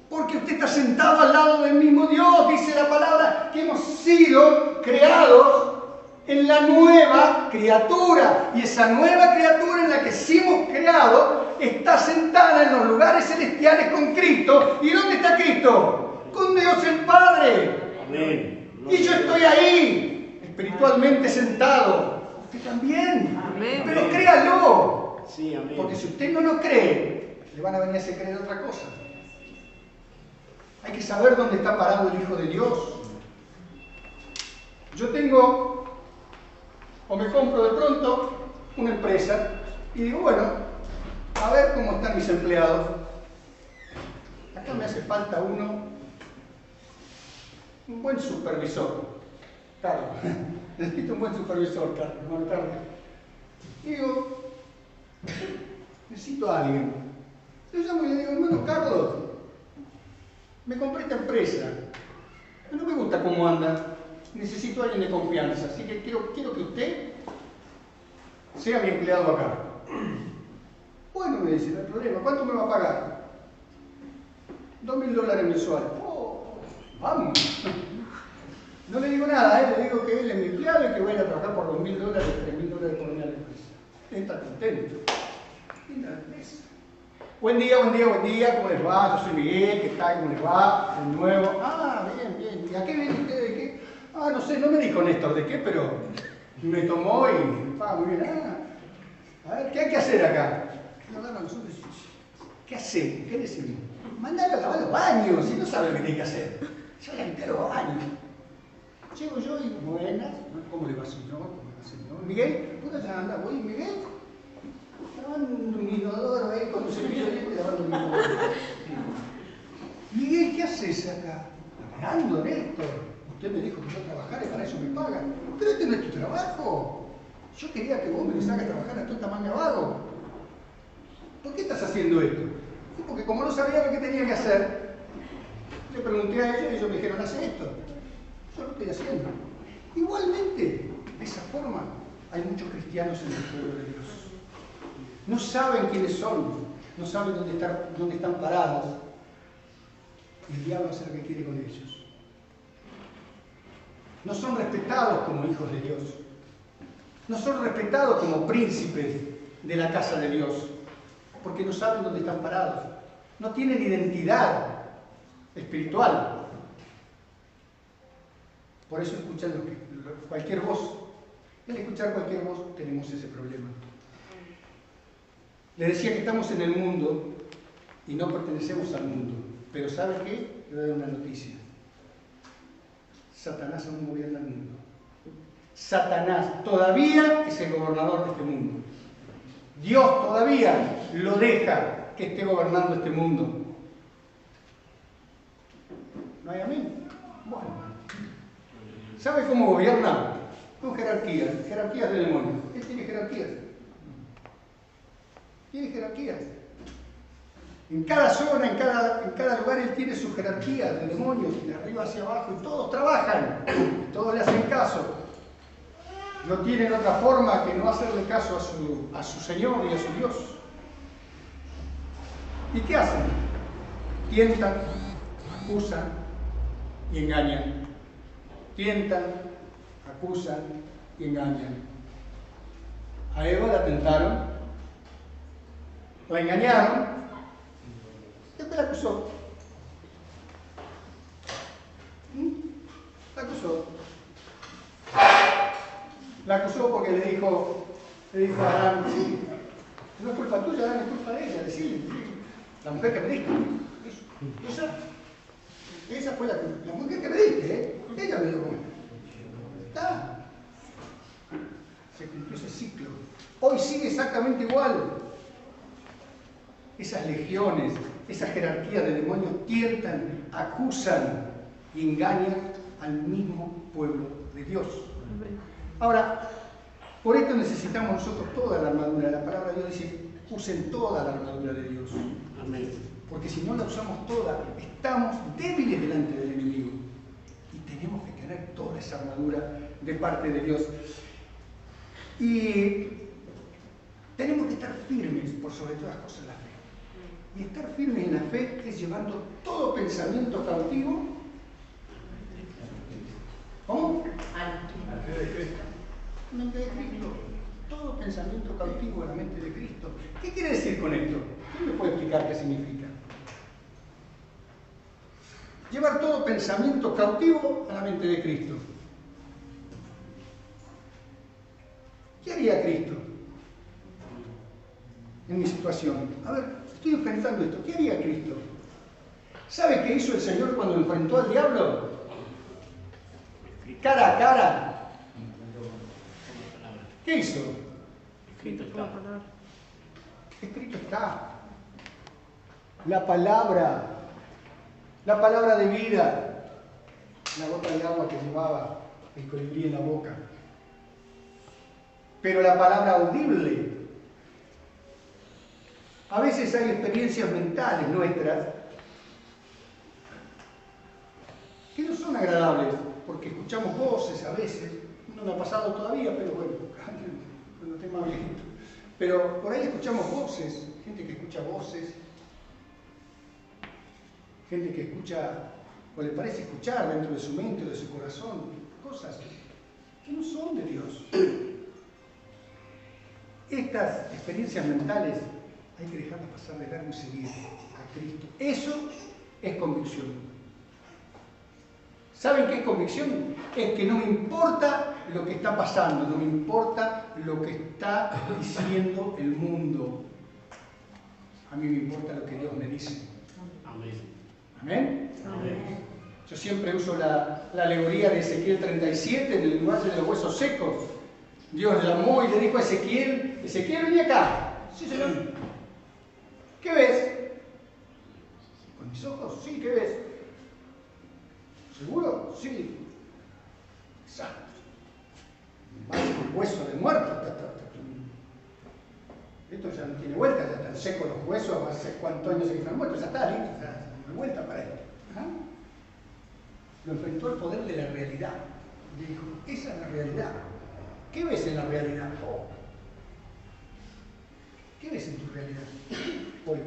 Porque usted está sentado al lado del mismo Dios. Dice la palabra que hemos sido creados en la nueva criatura. Y esa nueva criatura en la que hemos creado está sentada en los lugares celestiales con Cristo. ¿Y dónde está Cristo? Con Dios el Padre. Amén. Y yo estoy ahí, espiritualmente sentado. Usted también. Amén. Pero créalo. Sí, amén. Porque si usted no lo cree, le van a venir a hacer creer otra cosa. Hay que saber dónde está parado el Hijo de Dios. Yo tengo, o me compro de pronto, una empresa y digo, bueno, a ver cómo están mis empleados. Acá me hace falta un buen supervisor. Claro, necesito un buen supervisor, hermano Carlos. Y digo, necesito a alguien. Yo llamo y le digo, hermano Carlos, me compré esta empresa, no me gusta cómo anda, necesito a alguien de confianza, así que quiero que usted sea mi empleado acá. Bueno, me dice, no hay problema, ¿cuánto me va a pagar? $2.000 mensuales. Oh, vamos. No le digo nada, le digo que él es mi empleado y que voy a trabajar por $2.000, $3.000 por mes a la empresa. Él está contento. Linda la empresa. Buen día, ¿cómo les va? Yo soy Miguel, ¿qué tal? ¿Cómo les va? De nuevo. Bien. ¿Y a qué viene usted? ¿De qué? No sé, no me dijo Néstor de qué, pero me tomó y me paga muy bien. A ver, ¿qué hay que hacer acá? ¿Qué hacer? ¿Qué decimos? Mandar a lavar los baños, si no sabe lo que tiene que hacer. Yo le entero los baños. Llego yo y buenas, ¿cómo le va, señor? ¿Cómo le va, señor? Miguel, ¿dónde ya anda? Voy, Miguel. Lavando un inodoro ahí con un cepillo de dientes, lavando un inodoro. Miguel, ¿qué haces acá? Trabajando, Néstor. Usted me dijo que yo trabajara y para eso me pagan. Pero este no es tu trabajo. Yo quería que vos me les hagas trabajar a tonta manga vago. ¿Por qué estás haciendo esto? Sí, porque como no sabía lo que tenía que hacer, le pregunté a ellos y ellos me dijeron, hace esto. Yo lo estoy haciendo. Igualmente, de esa forma, hay muchos cristianos en el pueblo de Dios. No saben quiénes son, no saben dónde están parados. Y el diablo hace lo que quiere con ellos. No son respetados como hijos de Dios. No son respetados como príncipes de la casa de Dios. Porque no saben dónde están parados. No tienen identidad espiritual. Por eso escuchan cualquier voz. Y al escuchar cualquier voz tenemos ese problema. Le decía que estamos en el mundo y no pertenecemos al mundo. Pero ¿sabe qué? Le voy a dar una noticia. Satanás aún gobierna el mundo. Satanás todavía es el gobernador de este mundo. Dios todavía lo deja que esté gobernando este mundo. ¿No hay amén? Bueno. ¿Sabe cómo gobierna? Son jerarquías, jerarquías de demonios. Él tiene jerarquías. Tiene jerarquías. En cada zona, en cada lugar, él tiene su jerarquía de demonios, de arriba hacia abajo, y todos trabajan, todos le hacen caso. No tienen otra forma que no hacerle caso a su Señor y a su Dios. ¿Y qué hacen? Tientan, acusan y engañan. Tientan, acusan y engañan. A Eva la tentaron, la engañaron, después la acusó. La acusó. La acusó porque le dijo a Adán, sí, no es culpa tuya, Adán, es culpa de ella, decirle, la mujer que me diste. Esa fue la mujer que me diste, ¿eh? Ella me dio comer. Está. Se cumplió ese ciclo. Hoy sigue exactamente igual. Esas legiones, esa jerarquía de demonios tientan, acusan y engañan al mismo pueblo de Dios. Ahora, por esto necesitamos nosotros toda la armadura. La palabra de Dios dice, usen toda la armadura de Dios. Amén. Porque si no la usamos toda, estamos débiles delante del enemigo. Y tenemos que tener toda esa armadura de parte de Dios. Y tenemos que estar firmes por sobre todas las cosas en la fe. Y estar firmes en la fe es llevando todo pensamiento cautivo. ¿Cómo? Al Fe de Cristo. Mente de Cristo. Todo pensamiento cautivo a la mente de Cristo. ¿Qué quiere decir con esto? ¿Quién me puede explicar qué significa? Llevar todo pensamiento cautivo a la mente de Cristo. ¿Qué haría Cristo en mi situación? A ver, estoy enfrentando esto. ¿Qué haría Cristo? ¿Sabe qué hizo el Señor cuando enfrentó al diablo? Cara a cara. ¿Qué hizo? Escrito está. Escrito está. La palabra de vida, la gota de agua que llevaba el colibrí en la boca. Pero la palabra audible. A veces hay experiencias mentales nuestras que no son agradables, porque escuchamos voces a veces. No me ha pasado todavía, pero bueno, cuando esté más viejito. Pero por ahí escuchamos voces, gente que escucha voces, gente que escucha, o le parece escuchar dentro de su mente o de su corazón, cosas que no son de Dios. Estas experiencias mentales hay que dejarlas pasar de largo y seguir a Cristo. Eso es convicción. ¿Saben qué es convicción? Es que no me importa lo que está pasando, no me importa lo que está diciendo el mundo. A mí me importa lo que Dios me dice. Amén. ¿Amén? Amén. Yo siempre uso la alegoría de Ezequiel 37 en el lugar de los huesos secos. Dios llamó y le dijo a Ezequiel, Ezequiel, vení acá. Sí, Señor. ¿Qué ves? ¿Con mis ojos? Sí, ¿qué ves? ¿Seguro? Sí. Exacto. Un hueso de muerto. Esto ya no tiene vuelta, ya están secos los huesos, hace cuántos años que están muertos, ya está listo, ya no hay vuelta para esto. ¿Ah? Lo enfrentó al poder de la realidad. Y dijo, esa es la realidad. ¿Qué ves en la realidad? Oh. ¿Qué ves en tu realidad? Hoy.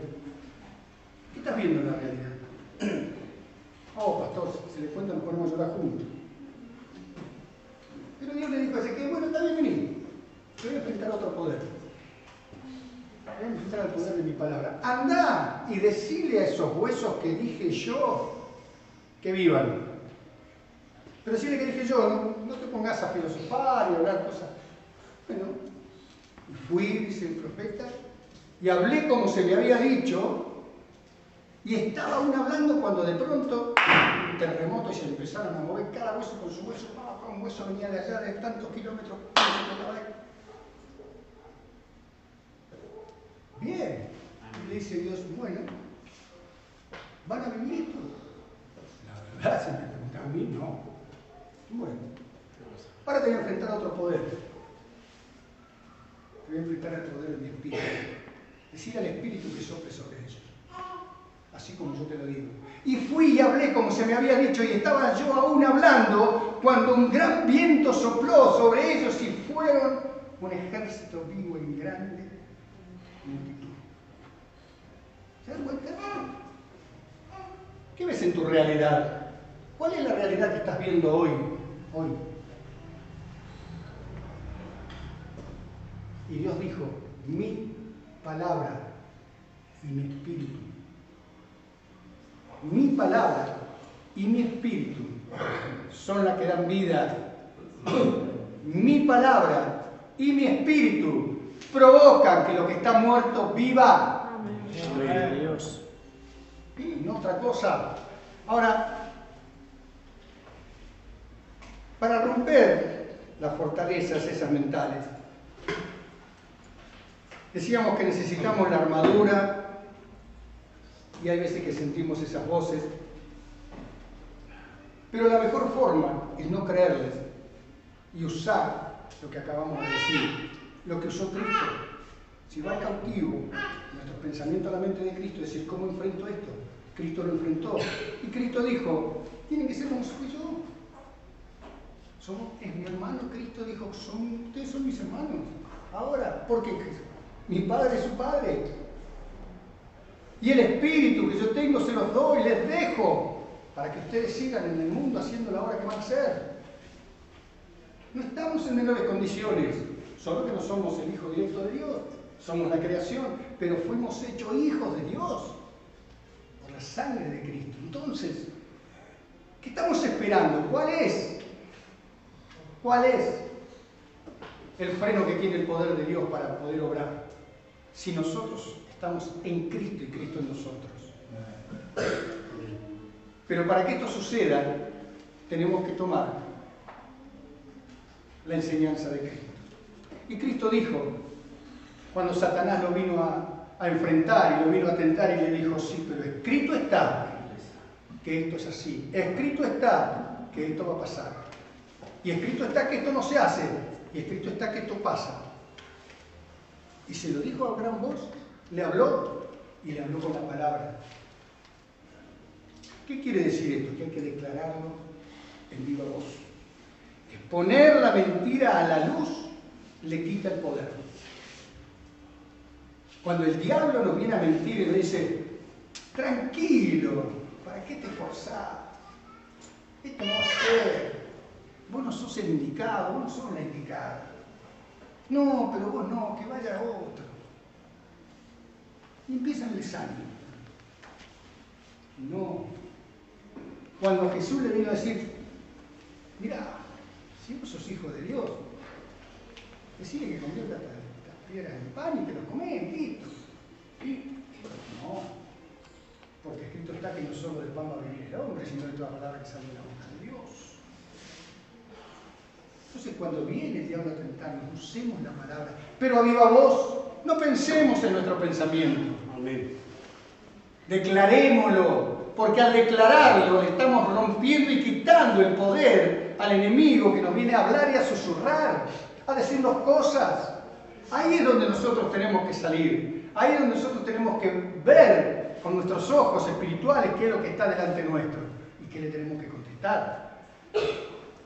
¿Qué estás viendo en la realidad? Oh, pastor, se le cuenta, nos ponemos a llorar juntos. Pero Dios le dijo a Ezequiel, bueno, está bien, vení. Te voy a enfrentar a otro poder. Voy a enfrentar al poder de mi palabra. Andá y decile a esos huesos que dije yo que vivan. Pero decirle que dije yo, no te pongas a filosofar y a hablar cosas. Bueno, fui, dice el profeta, y hablé como se le había dicho, y estaba aún hablando cuando de pronto un terremoto y se le empezaron a mover cada hueso con su hueso, un hueso venía de allá de tantos kilómetros. Bien, y le dice Dios, bueno, ¿van a vivir esto? La verdad, si me preguntan a mí, no. Bueno, Ahora te voy a enfrentar a otro poder. Te voy a enfrentar al poder de mi espíritu. Decir al espíritu que sople sobre ellos. Así como yo te lo digo. Y fui y hablé como se me había dicho, y estaba yo aún hablando cuando un gran viento sopló sobre ellos y fueron un ejército vivo en grande multitud. ¿Se dan cuenta? ¿Qué ves en tu realidad? ¿Cuál es la realidad que estás viendo hoy? Y Dios dijo, mi palabra y mi espíritu. Mi palabra y mi espíritu son las que dan vida. Mi palabra y mi espíritu provocan que lo que está muerto viva. Amén. Dios. Y no otra cosa. Ahora, para romper las fortalezas esas mentales, decíamos que necesitamos la armadura. Y hay veces que sentimos esas voces. Pero la mejor forma es no creerles y usar lo que acabamos de decir, lo que usó Cristo. Si va cautivo nuestro pensamiento a la mente de Cristo, es decir, ¿cómo enfrento esto? Cristo lo enfrentó. Y Cristo dijo, tienen que ser como soy yo. Es mi hermano. Cristo dijo, ustedes son mis hermanos. Ahora, porque mi Padre es su Padre. Y el espíritu que yo tengo se los doy, les dejo, para que ustedes sigan en el mundo haciendo la obra que van a hacer. No estamos en menores condiciones, solo que no somos el hijo directo de Dios, somos la creación, pero fuimos hechos hijos de Dios por la sangre de Cristo. Entonces, ¿qué estamos esperando? ¿Cuál es el freno que tiene el poder de Dios para poder obrar? Si nosotros estamos en Cristo y Cristo en nosotros. Pero para que esto suceda, tenemos que tomar la enseñanza de Cristo. Y Cristo dijo, cuando Satanás lo vino a enfrentar y lo vino a tentar y le dijo, sí, pero escrito está que esto es así. Escrito está que esto va a pasar. Y escrito está que esto no se hace. Y escrito está que esto pasa. Y se lo dijo a gran voz. Le habló y le habló con la palabra. ¿Qué quiere decir esto? Que hay que declararlo en viva voz. Exponer la mentira a la luz le quita el poder. Cuando el diablo nos viene a mentir y nos dice, tranquilo, ¿para qué te esforzás? Esto no va a ser. Vos no sos el indicado, vos no sos la indicada. No, pero vos no, que vaya otro. Y empieza el desánimo. No. Cuando Jesús le vino a decir, mira, si vos sos hijo de Dios, decile que convierta las piedras en pan y te lo comés, listo. No, porque escrito está que no solo del pan va a vivir el hombre, sino de toda palabra que sale de la boca de Dios. Entonces, cuando viene el diablo a tentarnos, usemos la palabra, pero a viva voz, no pensemos en nuestro pensamiento. Amén. Declarémoslo, porque al declararlo le estamos rompiendo y quitando el poder al enemigo que nos viene a hablar y a susurrar, a decirnos cosas. Ahí es donde nosotros tenemos que salir, ahí es donde nosotros tenemos que ver con nuestros ojos espirituales qué es lo que está delante nuestro y qué le tenemos que contestar.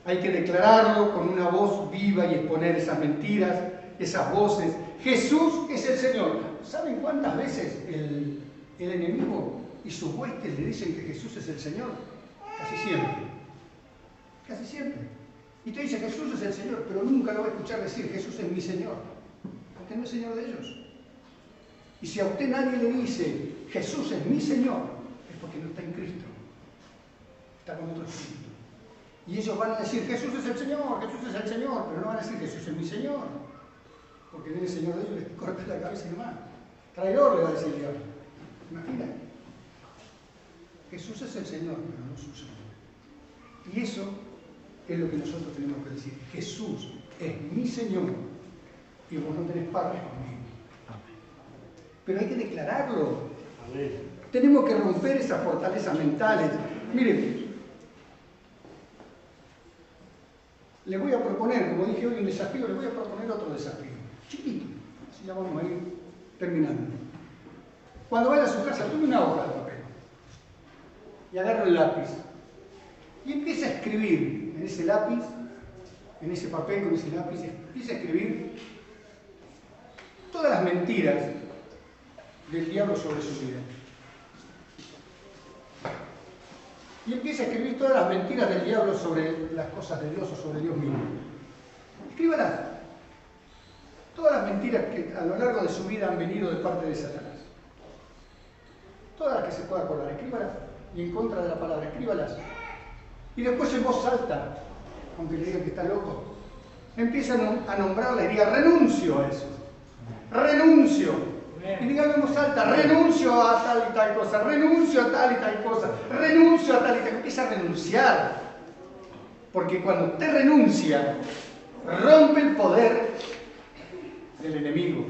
Hay que declararlo con una voz viva y exponer esas mentiras, esas voces. Jesús es el Señor. ¿Saben cuántas veces el enemigo y sus huestes le dicen que Jesús es el Señor? Casi siempre. Casi siempre. Y te dice Jesús es el Señor, pero nunca lo va a escuchar decir Jesús es mi Señor. Porque no es Señor de ellos. Y si a usted nadie le dice Jesús es mi Señor, es porque no está en Cristo. Está con otro espíritu. Y ellos van a decir Jesús es el Señor, pero no van a decir Jesús es mi Señor. Porque viene el Señor de ellos y les corta la cabeza y demás. Traidor, le va a decir Dios. Imagina. Jesús es el Señor, pero no su Señor. Y eso es lo que nosotros tenemos que decir. Jesús es mi Señor y vos no tenés parte conmigo. Pero hay que declararlo. Amén. Tenemos que romper esas fortalezas mentales. Miren, les voy a proponer, como dije hoy, un desafío, les voy a proponer otro desafío. Chiquito, así ya vamos a ir terminando. Cuando vaya a su casa, tome una hoja de papel y agarre el lápiz y empiece a escribir en ese lápiz, en ese papel con ese lápiz, empiece a escribir todas las mentiras del diablo sobre su vida. Y empiece a escribir todas las mentiras del diablo sobre las cosas de Dios o sobre Dios mismo. Escríbalas. Todas las mentiras que a lo largo de su vida han venido de parte de Satanás. Todas las que se pueda acordar, escríbalas. Y en contra de la palabra, escríbalas. Y después en voz alta, aunque le digan que está loco, empieza a nombrarla y diga, renuncio a eso. Renuncio. Y dígalo en voz alta, renuncio a tal y tal cosa, renuncio a tal y tal cosa, renuncio a tal y tal cosa. Empieza a renunciar. Porque cuando usted renuncia, rompe el poder del enemigo.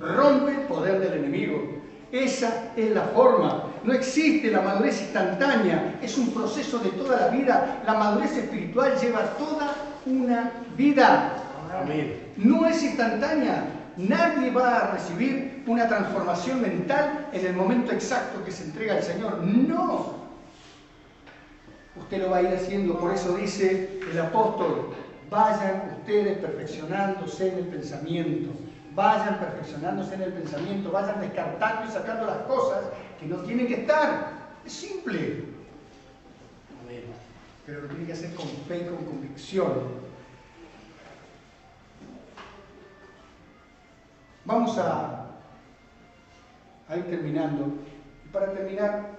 Rompe el poder del enemigo. Esa es la forma. No existe la madurez instantánea. Es un proceso de toda la vida. La madurez espiritual lleva toda una vida. Amén. No es instantánea. Nadie va a recibir una transformación mental en el momento exacto que se entrega al Señor. No. Usted lo va a ir haciendo. Por eso dice el apóstol, vayan ustedes perfeccionándose en el pensamiento. Vayan perfeccionándose en el pensamiento. Vayan descartando y sacando las cosas que no tienen que estar. Es simple. Amén. Pero lo tiene que hacer con fe y con convicción. Vamos a ir terminando. Y para terminar,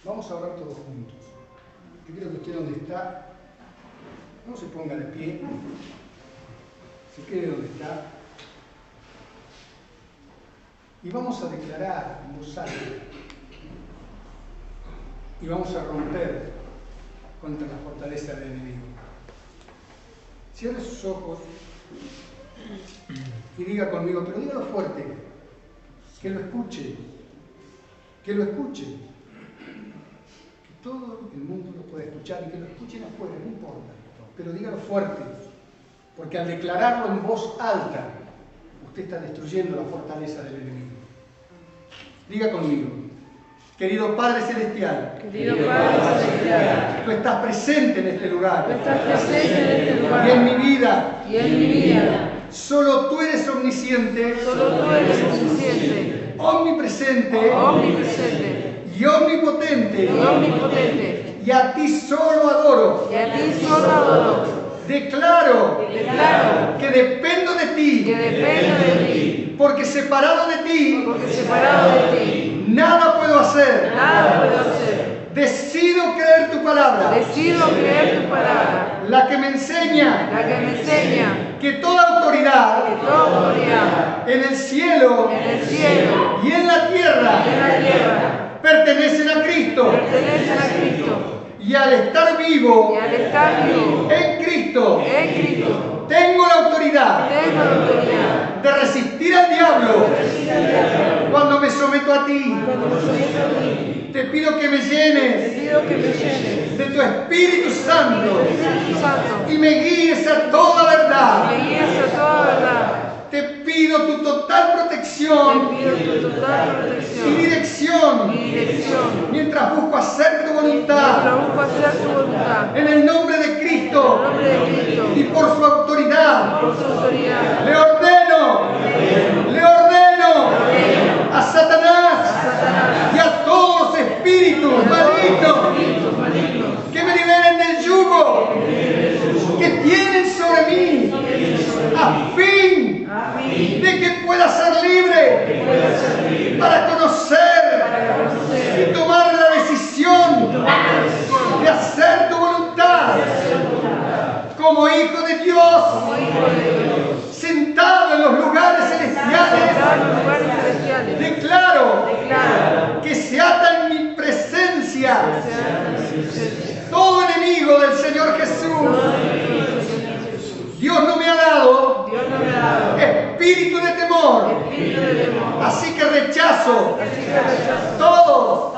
vamos a orar todos juntos. Yo quiero que usted donde está, no se ponga de pie, se quede donde está. Y vamos a declarar en voz alta. Y vamos a romper contra la fortaleza del enemigo. Cierre sus ojos y diga conmigo, pero dígalo fuerte, que lo escuche, que lo escuche, que todo el mundo lo pueda escuchar y que lo escuchen afuera, no importa, pero dígalo fuerte, porque al declararlo en voz alta, usted está destruyendo la fortaleza del enemigo. Diga conmigo, querido Padre Celestial, tú estás presente en este lugar, y en mi vida, solo tú eres omnisciente, omnipresente, y omnipotente, y a ti solo adoro. Declaro que dependo de ti, porque separado de ti, nada puedo hacer. Decido creer tu palabra, la que me enseña que toda autoridad en el cielo y en la tierra pertenecen a Cristo. Y al estar vivo en Cristo, tengo la autoridad de resistir al diablo cuando me someto a ti. Te pido que me llenes de tu Espíritu Santo y me guíes a toda verdad. Te pido tu total protección y dirección mientras busco hacer tu voluntad. En el nombre de Cristo y por su autoridad, le ordeno a Satanás y a todos los espíritus malignos que me liberen del yugo que tienen sobre mí, a fin de que pueda ser libre para conocer y tomar la decisión de hacer tu voluntad como hijo de Dios, sentado en los lugares celestiales. Declaro que se ata en mi presencia todo enemigo del Señor Jesús. Dios no me ha dado espíritu de temor, así que rechazo todo